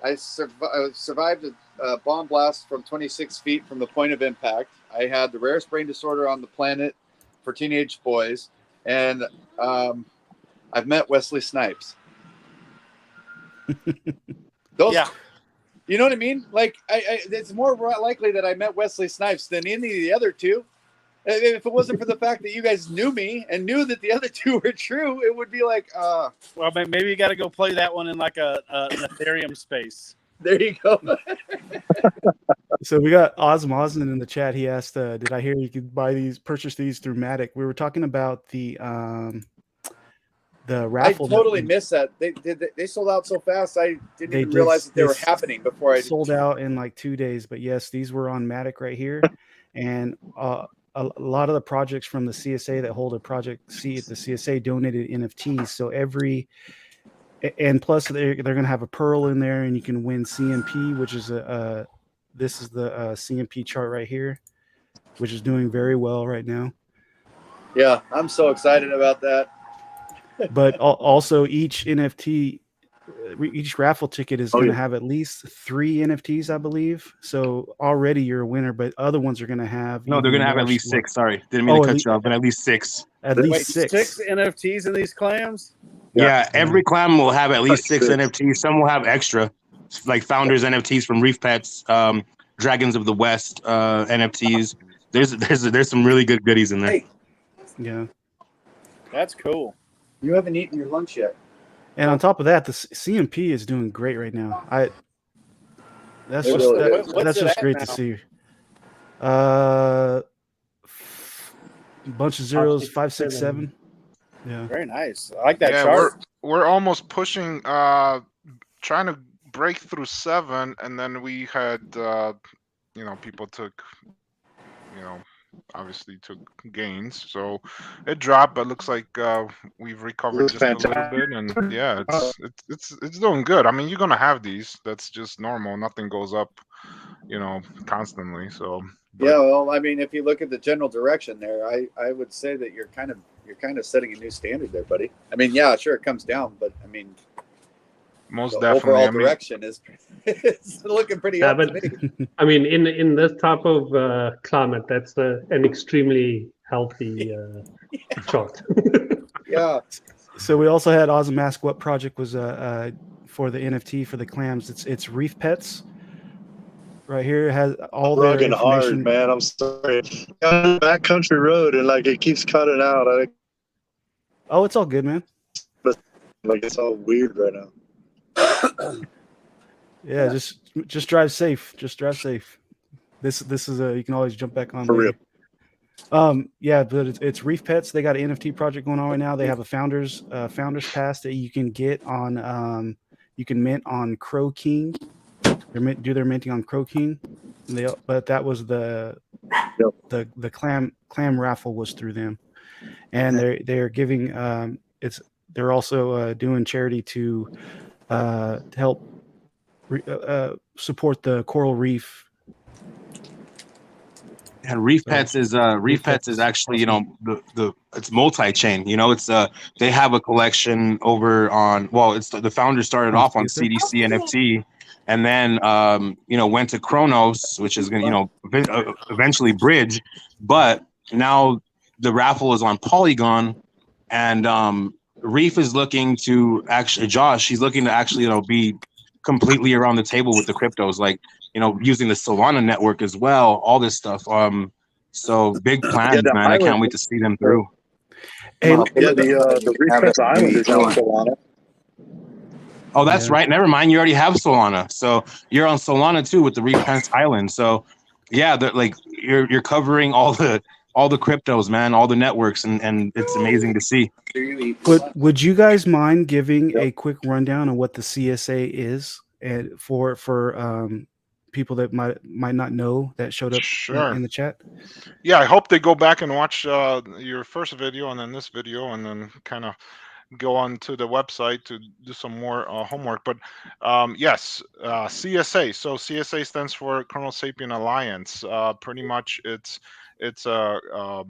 I survived a bomb blast from 26 feet from the point of impact. I had the rarest brain disorder on the planet for teenage boys, and I've met Wesley Snipes. Yeah. You know what I mean? Like, it's more likely that I met Wesley Snipes than any of the other two. If it wasn't for the fact that you guys knew me and knew that the other two were true, it would be like, well, maybe you got to go play that one in like an Ethereum space. There you go. So we got Osmosin in the chat. He asked, "Did I hear you could purchase these through Matic?" We were talking about the I raffle. totally missed that. They sold out so fast. I didn't They even did- realize that they they were happening before I sold out in like 2 days. But yes, these were on Matic right here, and a lot of the projects from the CSA that hold a project C at the CSA donated NFTs. So and plus they're going to have a Pearl in there, and you can win CMP, which is this is the CMP chart right here, which is doing very well right now. Yeah, I'm so excited about that. But also each NFT, each raffle ticket is going to have at least 3 NFTs, I believe. So already you're a winner, but other ones are going to have. No, they're even gonna have more at least slots. 6. Sorry, didn't mean Oh, to at cut you off, but at least 6. At Wait, least 6. NFTs in these clams? Yeah, every clan will have at least 6 NFTs. Some will have extra, like Founders NFTs from Reef Pets, Dragons of the West NFTs. There's some really good goodies in there. Hey, Yeah. That's cool. you haven't eaten your lunch yet. And on top of that, the CMP is doing great right now. That's It just really that- is. What's that's it just at great now? to see. Bunch of zeros, 5, 6, 7. Yeah. Very nice. I like that Yeah, chart. we're almost pushing, trying to break through 7, and then we had, people took, obviously took gains, so it dropped, but looks like we've recovered just a little bit, and yeah, it's doing good. I mean, you're gonna have these. That's just normal. Nothing goes up, constantly. So Yeah, well, I mean, if you look at the general direction there, I would say that you're kind of setting a new standard there, buddy. I mean, yeah, sure, it comes down, but I mean, most the definitely. overall I mean, direction is it's looking pretty up to me. I mean, in this type of climate, that's an extremely healthy chart. Yeah. So we also had Ozm ask what project was for the NFT for the clams. It's Reef Pets. Right here, it has all their Rugging information. hard, man. I'm sorry. On the backcountry road, and like it keeps cutting out. Oh, it's all good, man. Like it's all weird right now. Yeah, just drive safe. Just drive safe. This is you can always jump back on For real. Yeah, but it's Reef Pets. They got an NFT project going on right now. They have a founders pass that you can get on you can mint on Crow King. Do their minting on Crow King. But that was the clam raffle was through them, and they're giving they're also doing charity to help support the coral reef. And Reef Pets is actually the it's multi-chain. It's they have a collection over on it's the founder started off on CDC NFT, and then went to Chronos, which is gonna eventually bridge, but now the raffle is on Polygon, and Reef is looking to actually he's looking to actually be completely around the table with the cryptos, like using the Solana network as well, all this stuff. So big plans, man. I can't wait to see them through. Hey, the Reef Pets Island is on Solana. Oh, that's right. Never mind. You already have Solana, so you're on Solana too with the Reef Pets Island. So yeah, like you're covering all the cryptos, man, all the networks, and it's amazing to see. Would you guys mind giving a quick rundown on what the CSA is, and for people that might not know that showed up in the chat? Yeah, I hope they go back and watch your first video and then this video, and then kind of go on to the website to do some more homework. But yes, CSA. So CSA stands for CronoSapien Alliance. Pretty much, it's a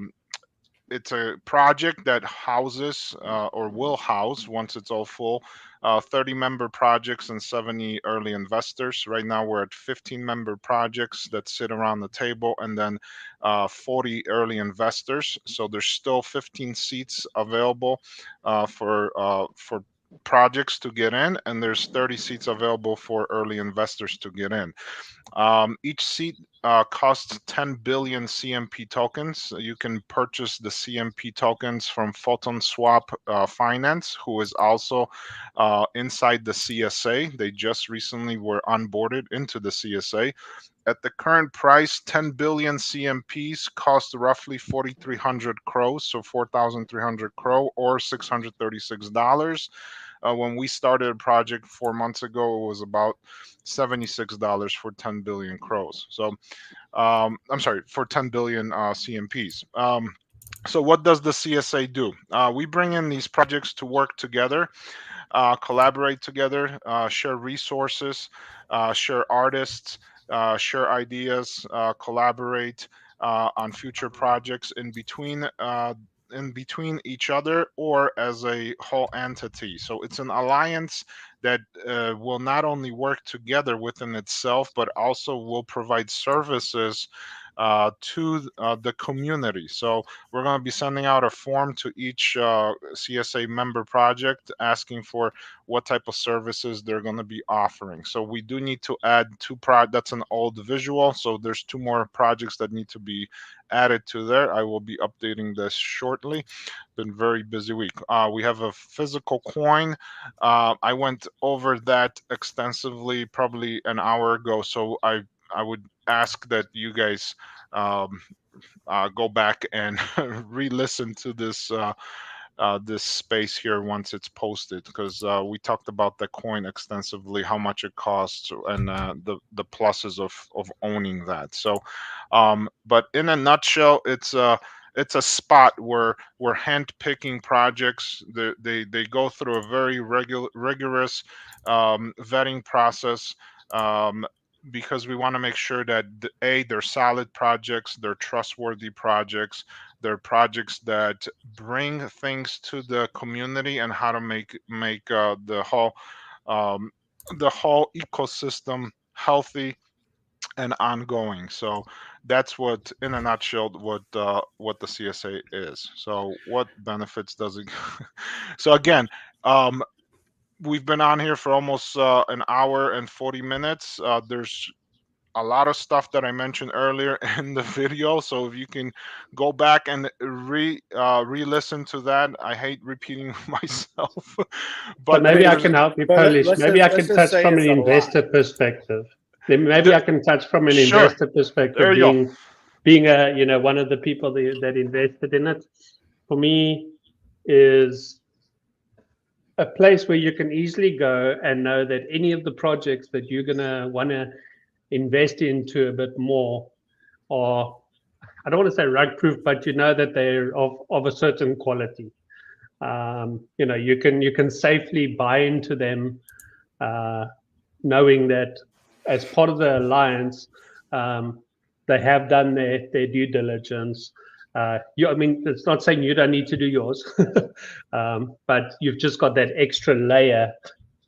project that houses or will house, once it's all full, 30 member projects and 70 early investors. Right now we're at 15 member projects that sit around the table, and then 40 early investors. So there's still 15 seats available for projects to get in, and there's 30 seats available for early investors to get in. Each seat costs 10 billion CMP tokens. You can purchase the CMP tokens from Photon Swap Finance, who is also inside the CSA. They just recently were onboarded into the CSA. At the current price, 10 billion CMPs cost roughly 4,300 crows, so 4,300 crow or $636. When we started a project 4 months ago, it was about $76 for 10 billion crows. So, I'm sorry, for 10 billion CMPs. So what does the CSA do? We bring in these projects to work together, collaborate together, share resources, share artists, share ideas, collaborate on future projects in between each other or as a whole entity. So it's an alliance that will not only work together within itself, but also will provide services to the community. So we're going to be sending out a form to each CSA member project asking for what type of services they're going to be offering. So we do need to add that's an old visual. So there's 2 more projects that need to be added to there. I will be updating this shortly. Been very busy week. We have a physical coin. I went over that extensively probably an hour ago. So I would ask that you guys go back and re-listen to this this space here once it's posted, because we talked about the coin extensively, how much it costs, and the pluses of owning that. So, but in a nutshell, it's a spot where we're handpicking projects. They go through a very rigorous vetting process. Because we want to make sure that they're solid projects, they're trustworthy projects, they're projects that bring things to the community and how to make the whole ecosystem healthy and ongoing. So that's what, in a nutshell, what the CSA is. So what benefits does it? So again, we've been on here for almost an hour and 40 minutes. There's a lot of stuff that I mentioned earlier in the video. So if you can go back and re-listen to that. I hate repeating myself, but maybe I can help you, But Polish. Maybe I can let's just touch say from it's an a lot. investor perspective. Then maybe I can touch from an Sure. investor perspective, There you go. being a one of the people that invested in it. For me, is a place where you can easily go and know that any of the projects that you're gonna want to invest into a bit more are, I don't want to say rug proof, but you know that they're of a certain quality. You can safely buy into them, knowing that as part of the alliance, they have done their due diligence. I mean, it's not saying you don't need to do yours, but you've just got that extra layer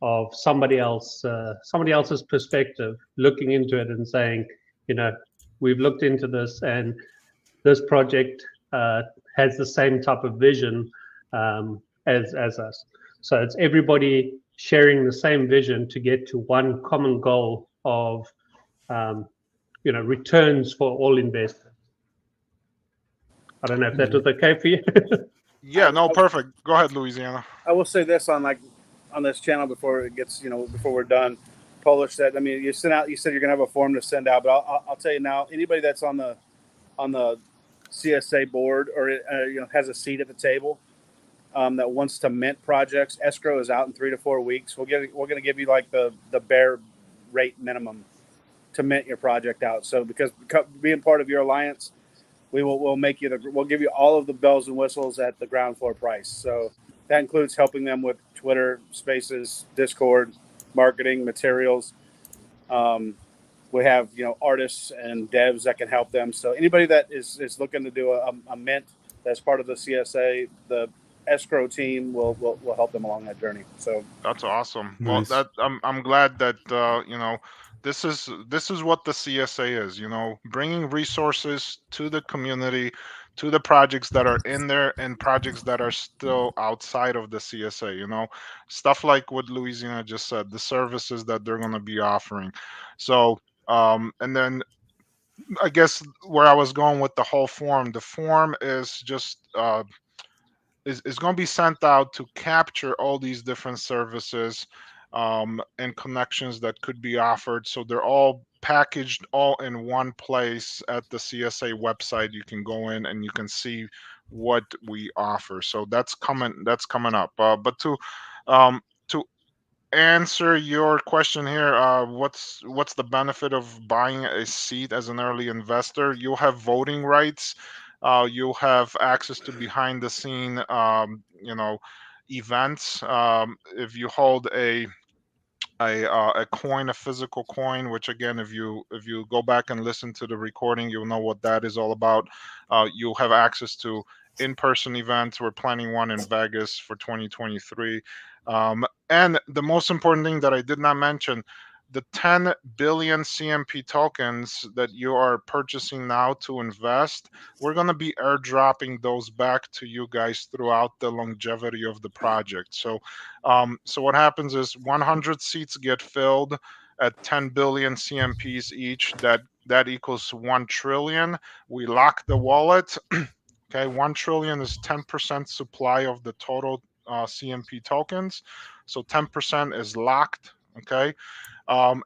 of somebody else's perspective, looking into it and saying, we've looked into this, and this project has the same type of vision as us. So it's everybody sharing the same vision to get to one common goal of returns for all investors. I don't know if that was okay for you. Yeah, no, perfect. Go ahead, Louisiana. I will say this on this channel before it gets, before we're done. Polish said, I mean, you said you're gonna have a form to send out, but I'll tell you now, anybody that's on the CSA board or has a seat at the table that wants to mint projects, escrow is out in 3 to 4 weeks. We're gonna give you like the bare rate minimum to mint your project out. So because being part of your alliance, we'll give you all of the bells and whistles at the ground floor price. So that includes helping them with Twitter Spaces, Discord, marketing, materials. We have artists and devs that can help them. So anybody that is looking to do a mint that's part of the CSA, the escrow team will help them along that journey. So that's awesome. Nice. Well, I'm glad that this is what the CSA is. Bringing resources to the community, to the projects that are in there and projects that are still outside of the CSA. Stuff like what Louisiana just said, the services that they're going to be offering. So and then I guess where I was going with the whole form. The form is just is going to be sent out to capture all these different services and connections that could be offered. So they're all packaged all in one place at the CSA website. You can go in and you can see what we offer. So that's coming. That's coming up. But to answer your question here, what's the benefit of buying a seat as an early investor? You'll have voting rights. You'll have access to behind the scene, events. If you hold a coin, a physical coin, which again, if you go back and listen to the recording, you'll know what that is all about. You'll have access to in-person events. We're planning one in Vegas for 2023. And the most important thing that I did not mention, the 10 billion CMP tokens that you are purchasing now to invest, we're going to be airdropping those back to you guys throughout the longevity of the project. So what happens is 100 seats get filled at 10 billion CMPs each. That equals 1 trillion. We lock the wallet. Okay, 1 trillion is 10% supply of the total CMP tokens. So 10% is locked. Okay.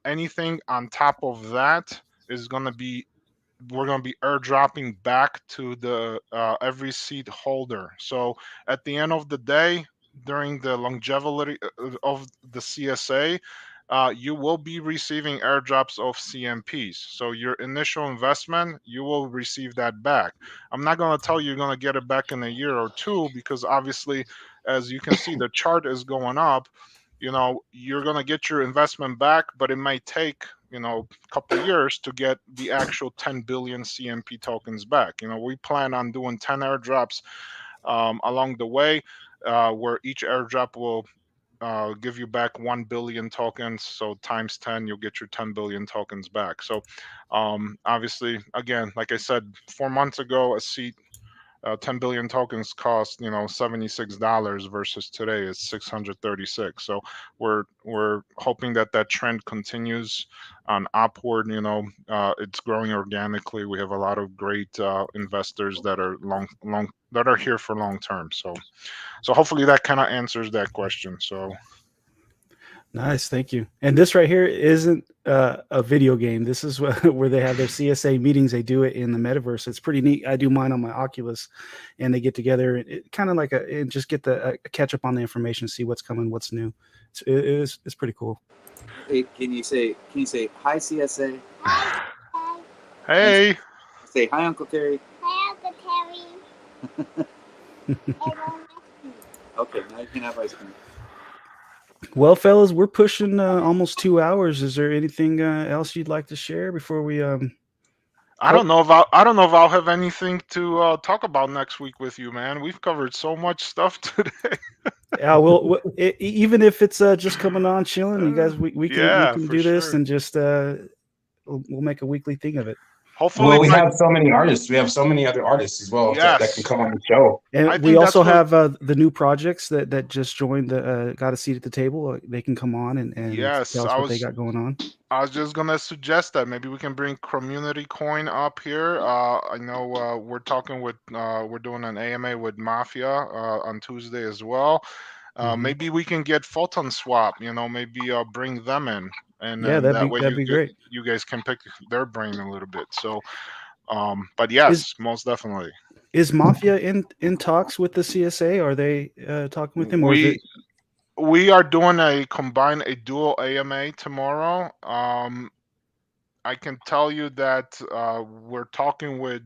Anything on top of that is going to be, we're going to be airdropping back to the every seat holder. So at the end of the day, during the longevity of the CSA, you will be receiving airdrops of CMPs. So your initial investment, you will receive that back. I'm not going to tell you you're going to get it back in a year or two, because obviously, as you can see, the chart is going up. You're going to get your investment back, but it might take a couple years to get the actual 10 billion CMP tokens back. We plan on doing 10 airdrops along the way, where each airdrop will give you back 1 billion tokens. So times 10, you'll get your 10 billion tokens back. So obviously, again, like I said, 4 months ago, a seat, 10 billion tokens cost $76 versus today is 636. So we're hoping that trend continues on upward. It's growing organically. We have a lot of great investors that are that are here for long term. So hopefully that kind of answers that question. So nice, thank you. And this right here isn't a video game. This is where they have their CSA meetings. They do it in the metaverse. It's pretty neat. I do mine on my Oculus, and they get together. It kind of like just get the catch up on the information, see what's coming, what's new. It's pretty cool. Hey, can you say hi, CSA? Hey. Say hi, Uncle Terry. Hi, Uncle Terry. Okay, now you can have ice cream. Well, fellas, we're pushing almost 2 hours. Is there anything else you'd like to share before we? I don't know if I'll have anything to talk about next week with you, man. We've covered so much stuff today. Yeah, even if it's just coming on, chilling, you guys, we can do this and just we'll make a weekly thing of it. Hopefully, well, we have so many artists. We have so many other artists as well that can come on the show. And we also have the new projects that just joined, got a seat at the table. They can come on and tell us what they got going on. I was just gonna suggest that maybe we can bring Community Coin up here. I know we're talking with we're doing an AMA with Mafia on Tuesday as well. Maybe we can get Photon Swap. Maybe bring them in. And that'd be great. You guys can pick their brain a little bit. So, but yes, most definitely. Is Mafia in talks with the CSA? Are they talking with him? We are doing a dual AMA tomorrow. I can tell you that we're talking with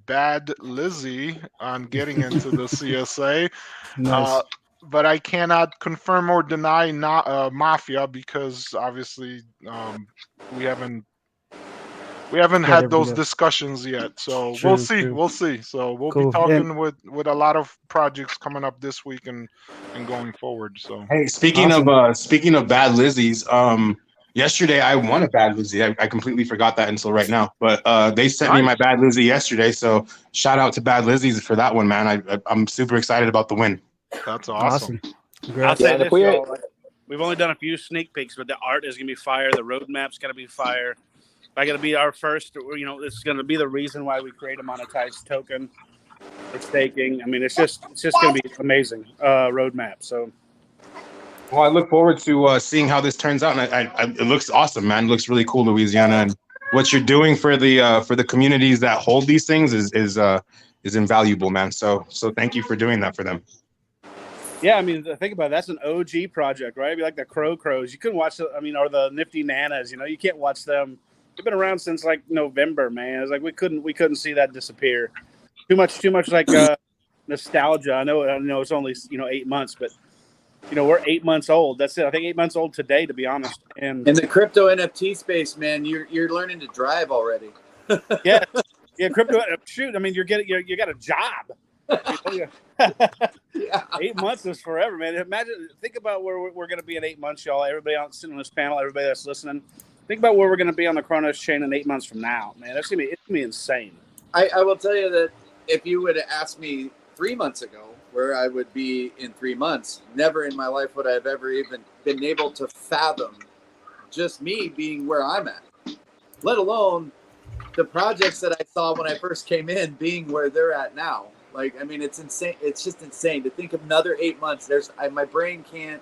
Bad Lizzie on getting into the CSA. Nice. But I cannot confirm or deny Mafia, because obviously we haven't had those discussions yet. So we'll see. We'll see. So we'll be talking with a lot of projects coming up this week and going forward. So hey, speaking of Bad Lizzies, yesterday I won a Bad Lizzie. I completely forgot that until right now. But they sent me my Bad Lizzie yesterday. So shout out to Bad Lizzies for that one, man. I'm super excited about the win. That's awesome. I'll say this, y'all, we've only done a few sneak peeks, but the art is going to be fire. The roadmap's going to be fire. going to be our first, this is going to be the reason why we create a monetized token for staking. I mean, it's just going to be amazing roadmap. So, well, I look forward to seeing how this turns out, and it looks awesome, man. It looks really cool, Louisiana, and what you're doing for the communities that hold these things is invaluable, man. So thank you for doing that for them. yeah, I mean, think about it. That's an OG project, right? It'd be like the Crows. You couldn't watch or the Nifty Nanas. You can't watch them. They've been around since like November, man. It's like we couldn't see that disappear. Too much like nostalgia. I know it's only 8 months, but we're 8 months old. That's it. I think 8 months old today, to be honest. And In the crypto NFT space, man, you're learning to drive already. yeah, crypto. Shoot, I mean, you got a job. Yeah. 8 months is forever, man. Think about where we're going to be in 8 months, y'all. Everybody sitting on this panel, everybody that's listening. Think about where we're going to be on the Kronos chain in 8 months from now, man. It's gonna be insane. I will tell you that if you would have asked me 3 months ago where I would be in 3 months, never in my life would I have ever even been able to fathom just me being where I'm at, let alone the projects that I saw when I first came in being where they're at now. Like, I mean, it's insane. It's just insane to think of another 8 months. My brain can't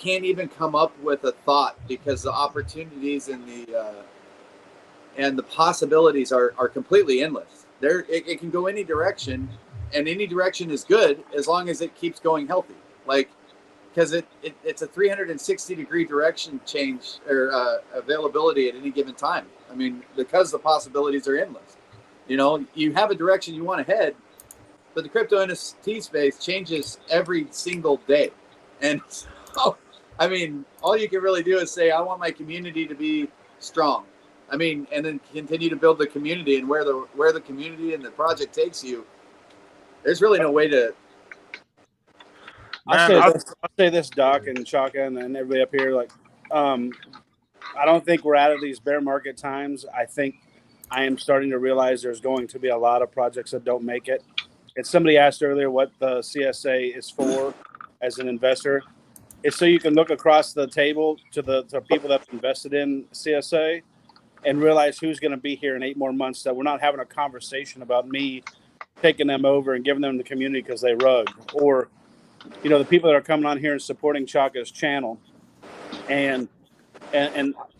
even come up with a thought, because the opportunities and the possibilities are completely endless. It can go any direction, and any direction is good as long as it keeps going healthy. Like, because it's a 360-degree direction change or availability at any given time. I mean, because the possibilities are endless. You have a direction you want to head, but the crypto NFT space changes every single day. And so, I mean, all you can really do is say, I want my community to be strong. I mean, and then continue to build the community, and where the community and the project takes you, there's really no way to. I'll say this, Doc and Chaka and everybody up here. Like, I don't think we're out of these bear market times. I think I am starting to realize there's going to be a lot of projects that don't make it. And somebody asked earlier what the CSA is for as an investor. It's so you can look across the table to people that have invested in CSA and realize who's going to be here in 8 more months, that we're not having a conversation about me taking them over and giving them the community because they rug, or the people that are coming on here and supporting Chaka's channel, and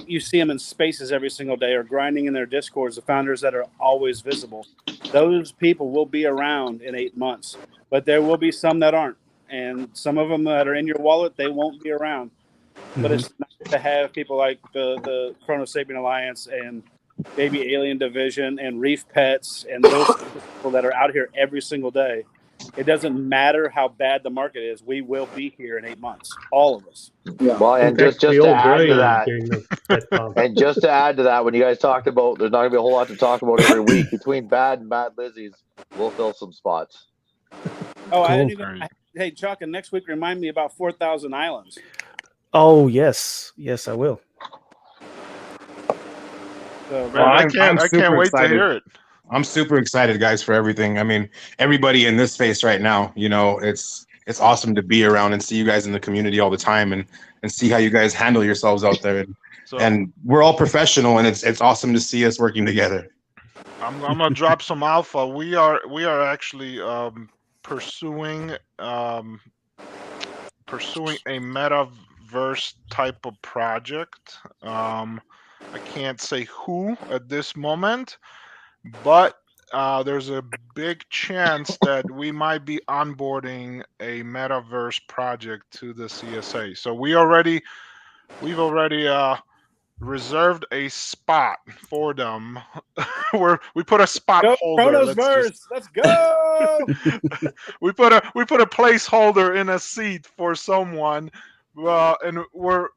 you see them in spaces every single day or grinding in their discords, the founders that are always visible. Those people will be around in 8 months, but there will be some that aren't, and some of them that are in your wallet, they won't be around. But it's nice to have people like the CronoSapien Alliance and Baby Alien Division and Reef Pets and those people that are out here every single day. It doesn't matter how bad the market is. We will be here in 8 months, all of us. Yeah. Well, and just to add to that, and just to add to that, when you guys talked about, there's not going to be a whole lot to talk about every week. Between Bad and Bad Lizzie's, we'll fill some spots. Oh, cool. Hey, Chuck, and next week remind me about 4,000 Islands. Oh, yes, I will. So, man, I can't wait to hear it. I'm super excited, guys, for everything. I mean, everybody in this space right now, it's awesome to be around and see you guys in the community all the time and see how you guys handle yourselves out there. And we're all professional, and it's awesome to see us working together. I'm gonna drop some alpha. We are actually pursuing a metaverse type of project. I can't say who at this moment, but there's a big chance that we might be onboarding a metaverse project to the CSA. So we've already reserved a spot for them where we put a spot holder. Let's go. we put a placeholder in a seat for someone, and we're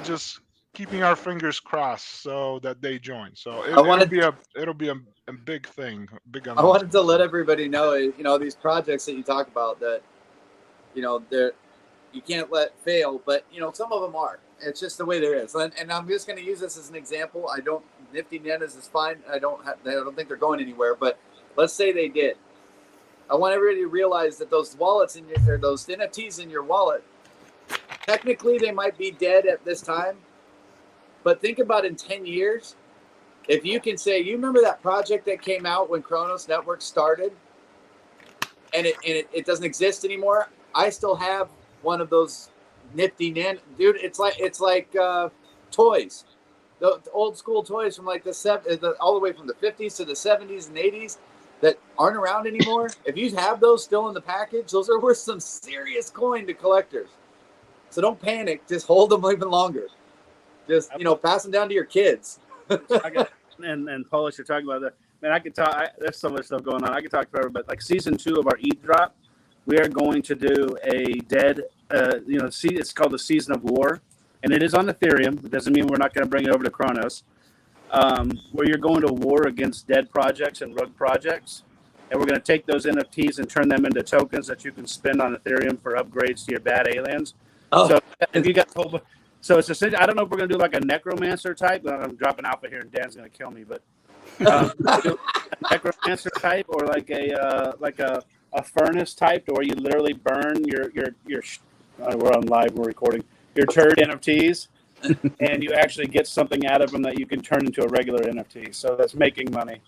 just keeping our fingers crossed so that they join. So it'll be a big thing. I wanted to let everybody know, these projects that you talk about, that you can't let fail, but some of them are. It's just the way there is. And I'm just going to use this as an example. Nifty Nanas is fine. I don't think they're going anywhere, but let's say they did. I want everybody to realize that those wallets those NFTs in your wallet, technically they might be dead at this time, But think about in 10 years, if you can say, you remember that project that came out when Kronos Network started, and it doesn't exist anymore. I still have one of those nifty dude. It's like toys, the old school toys from like all the way from the 50s to the 70s and 80s that aren't around anymore. If you have those still in the package, those are worth some serious coin to collectors. So don't panic. Just hold them even longer. Just pass them down to your kids. and Polish, you're talking about that. Man, I could talk. There's so much stuff going on. I could talk forever, but like season 2 of our Eat Drop, we are going to do a dead. It's called the Season of War, and it is on Ethereum. It doesn't mean we're not going to bring it over to Kronos. Where you're going to war against dead projects and rogue projects, and we're going to take those NFTs and turn them into tokens that you can spend on Ethereum for upgrades to your bad aliens. Oh. So if you got so it's essentially, I don't know if we're going to do like a necromancer type. I'm dropping alpha here, and Dan's going to kill me, but a necromancer type, or like a furnace type, or you literally burn your we're on live, we're recording your turd NFTs, and you actually get something out of them that you can turn into a regular NFT. So that's making money.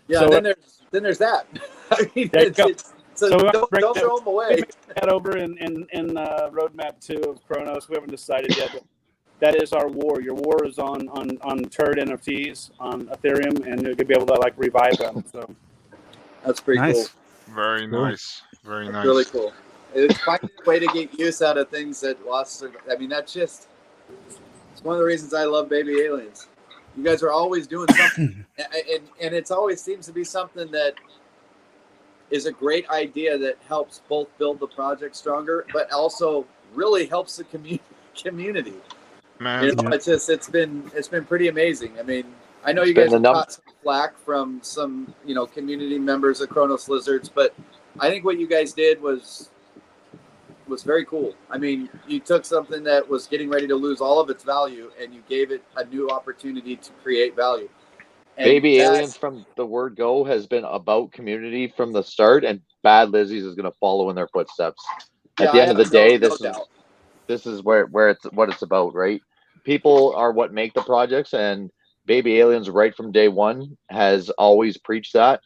Yeah, so then there's that. I mean, so don't throw them away. That over in roadmap 2 of Kronos. We haven't decided yet. But that is our war. Your war is on turd NFTs on Ethereum, and you'll be able to like revive them. So that's pretty cool. Very nice. Very nice. Really cool. It's finding a way to get use out of things that lost. I mean, it's one of the reasons I love Baby Aliens. You guys are always doing something, and it always seems to be something that is a great idea that helps both build the project stronger, but also really helps the community. Man, it's been pretty amazing. I mean, I know you guys have got some flack from some community members of Kronos Lizards, but I think what you guys did was very cool. I mean, you took something that was getting ready to lose all of its value, and you gave it a new opportunity to create value. And Baby Aliens from the word go has been about community from the start, and Bad Lizzie's is going to follow in their footsteps. At the end of the day, this is what it's about, right? People are what make the projects, and Baby Aliens right from day one has always preached that,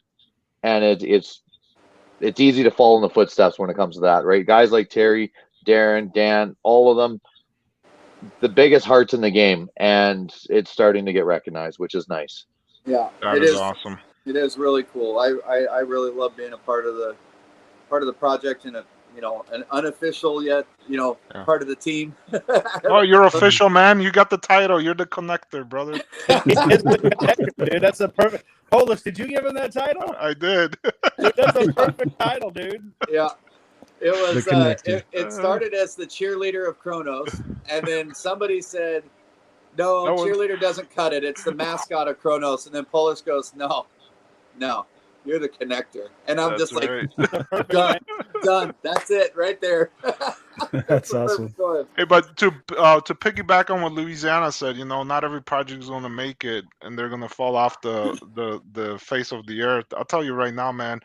and it's easy to follow in the footsteps when it comes to that, right? Guys like Terry, Darren, Dan, all of them, the biggest hearts in the game, and it's starting to get recognized, which is nice. Yeah, it is awesome. It is really cool. I really love being a part of the project, and an unofficial yet part of the team. Oh, you're official, man. You got the title. You're the connector, brother. Dude, that's a perfect. Polis, did you give him that title? I did. Dude, that's a perfect title, dude. Yeah. It was. It started as the cheerleader of Kronos, and then somebody said, "No, cheerleader doesn't cut it. It's the mascot of Kronos." And then Polis goes, "No, you're the connector." And I'm just like, done. That's it right there. That's awesome. Hey, but to piggyback on what Louisiana said, not every project is going to make it, and they're going to fall off the face of the earth. I'll tell you right now, man.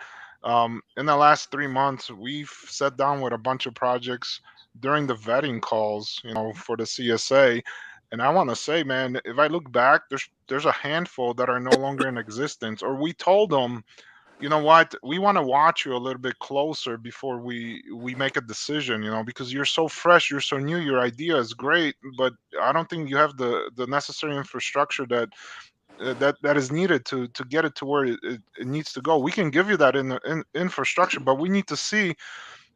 In the last 3 months, we've sat down with a bunch of projects during the vetting calls, for the CSA. And I want to say, man, if I look back, there's a handful that are no longer in existence, or we told them, you know what, we want to watch you a little bit closer before we make a decision, because you're so fresh, you're so new, your idea is great, but I don't think you have the necessary infrastructure that is needed to get it to where it needs to go. We can give you that in infrastructure, but we need to see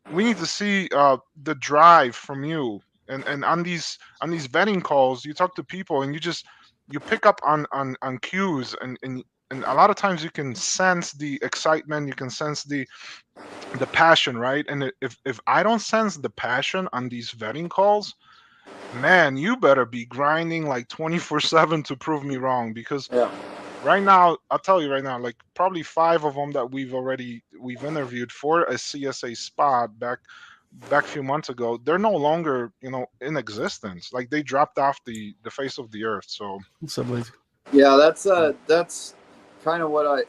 the drive from you. And on these vetting calls, you talk to people and you pick up on cues, and a lot of times you can sense the excitement, you can sense the passion, right? And if I don't sense the passion on these vetting calls, man, you better be grinding like 24/7 to prove me wrong, because right now, I'll tell you right now, like probably 5 of them that we've interviewed for a CSA spot back a few months ago, they're no longer in existence. Like they dropped off the face of the earth. So what's up, Blaze? Yeah, that's kind of what I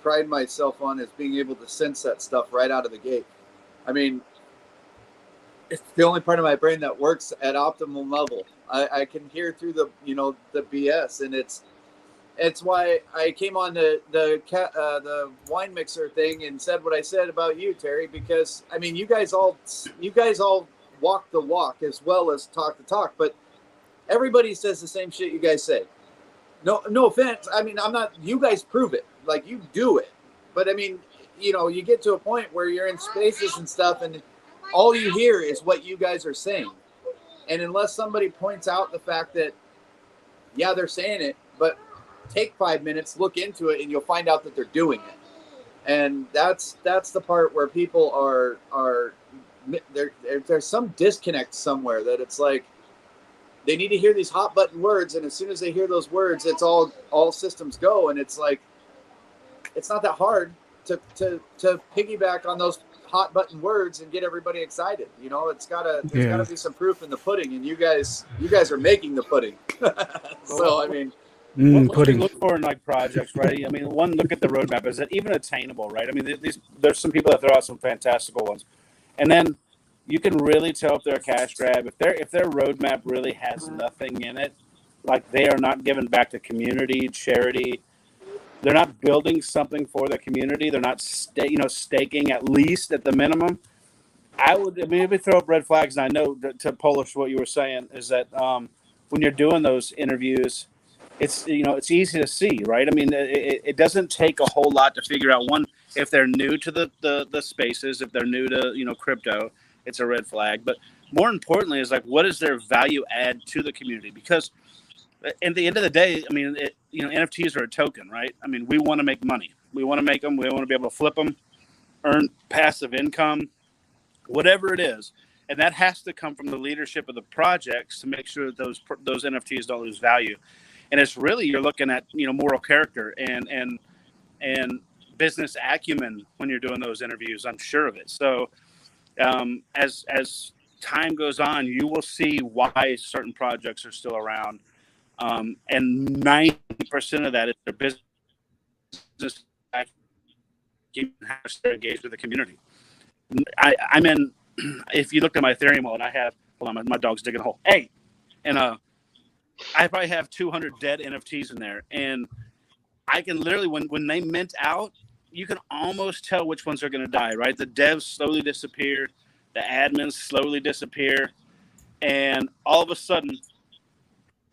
pride myself on, is being able to sense that stuff right out of the gate. I mean, it's the only part of my brain that works at optimal level. I can hear through the the BS, and it's why I came on the wine mixer thing and said what I said about you, Terry, because I mean you guys all walk the walk as well as talk the talk, but everybody says the same shit you guys say. No offense. I mean, I'm not. You guys prove it. Like you do it, but I mean, you get to a point where you're in spaces and stuff, and all you hear is what you guys are saying. And unless somebody points out the fact that, yeah, they're saying it, but take 5 minutes, look into it, and you'll find out that they're doing it. And that's the part where people there's some disconnect somewhere that it's like they need to hear these hot button words, and as soon as they hear those words, it's all systems go. And it's like it's not that hard to piggyback on those hot button words and get everybody excited. There's gotta be some proof in the pudding, and you guys are making the pudding. So I mean, what do you look for in like projects, right? I mean, one look at the roadmap. Is it even attainable, right? I mean, there's some people that throw out some fantastical ones, and then you can really tell if they're a cash grab. If their roadmap really has nothing in it, like they are not giving back to community, charity. They're not building something for the community. They're not staking at least at the minimum. Maybe throw up red flags. And I know to polish what you were saying is that when you're doing those interviews, it's easy to see, right? I mean, it doesn't take a whole lot to figure out one if they're new to the spaces, if they're new to crypto, it's a red flag. But more importantly, is like what is their value add to the community? Because at the end of the day, I mean, NFTs are a token, right? I mean, we want to make money. We want to make them. We want to be able to flip them, earn passive income, whatever it is. And that has to come from the leadership of the projects to make sure that those NFTs don't lose value. And it's really, you're looking at, moral character and business acumen when you're doing those interviews. I'm sure of it. So as time goes on, you will see why certain projects are still around. And 90% of that is their business has to engage with the community. I'm in. If you look at my Ethereum wallet, I have. Hold on, my dog's digging a hole. Hey, and I probably have 200 dead NFTs in there, and I can literally when they mint out, you can almost tell which ones are going to die. Right, the devs slowly disappear, the admins slowly disappear, and all of a sudden.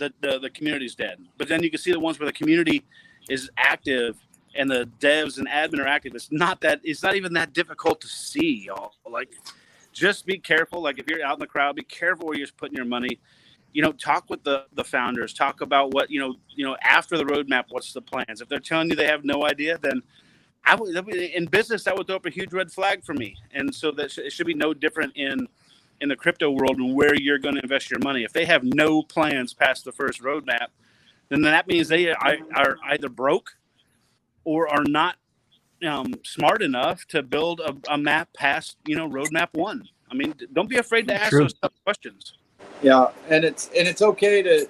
The community's dead. But then you can see the ones where the community is active and the devs and admin are active. It's not even that difficult to see, y'all. Like, just be careful. Like, if you're out in the crowd, be careful where you're putting your money. Talk with the founders. Talk about what, after the roadmap, what's the plans. If they're telling you they have no idea, then in business, that would throw up a huge red flag for me. And so it should be no different in the crypto world and where you're going to invest your money. If they have no plans past the first roadmap, then that means they are either broke or are not smart enough to build a map past, roadmap one. I mean, don't be afraid to ask those tough questions. Yeah. And it's okay to,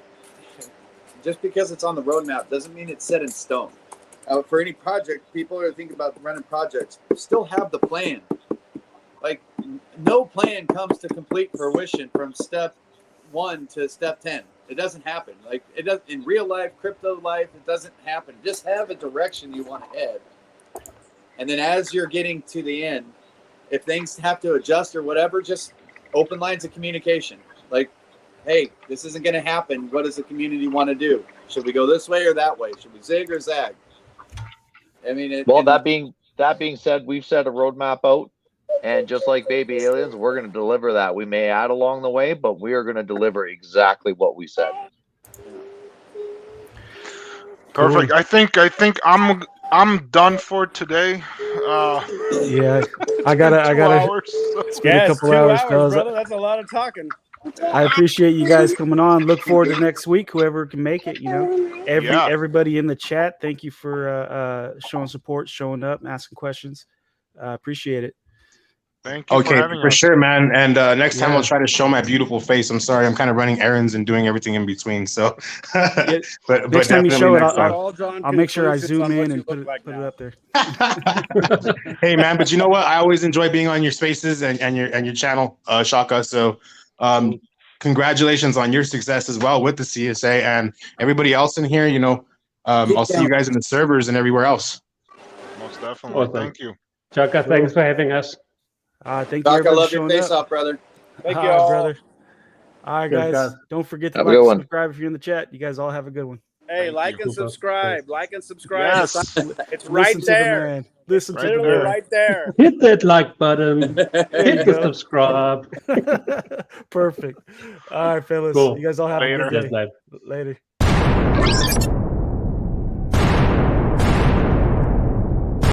just because it's on the roadmap doesn't mean it's set in stone. For any project, people are thinking about running projects, still have the plan. Like, no plan comes to complete fruition from step 1 to step 10. It doesn't happen. Like, it does in real life, crypto life. It doesn't happen. Just have a direction you want to head, and then as you're getting to the end, if things have to adjust or whatever, just open lines of communication. Like, hey, this isn't going to happen. What does the community want to do? Should we go this way or that way? Should we zig or zag? I mean, that being said, we've set a roadmap out. And just like Baby Aliens, we're going to deliver that. We may add along the way, but we are going to deliver exactly what we said. Perfect. I think I'm done for today. Yeah, I gotta. It's been a couple hours, fellas. Brother. That's a lot of talking. I appreciate you guys coming on. Look forward to next week. Whoever can make it, everybody in the chat. Thank you for showing support, showing up, asking questions. Appreciate it. Thank you for Okay, having for us. sure, man. And next time Yeah. I'll try to show my beautiful face. I'm sorry, I'm kind of running errands and doing everything in between. So, Yeah, but next time you definitely show it, next time. All drawn I'll make sure I conclusions zoom on what in you and put look it like put it now. up there. Hey, man, but you know what? I always enjoy being on your spaces and your channel, Chaka. So, congratulations on your success as well with the CSA and everybody else in here. You know, I'll see you guys in the servers and everywhere else. Most definitely. Awesome. Thank you. Chaka, thanks for having us. Thank you, Doc, I everybody, love for your showing face up. off, brother. Thank All you right, all. brother. All right, Good, guys. guys. Don't forget to Have a like good and one. subscribe if you're in the chat. You guys all have a good one. Hey, Thank like you. and Super. subscribe. Like and subscribe. Yes. It's right Listen to there. the man. Listen to the Literally man. right there. Hit that like button. There you Hit the go. subscribe. Perfect. All right, fellas. Cool. You guys all have a Later. good day. Yes, Dave. Later.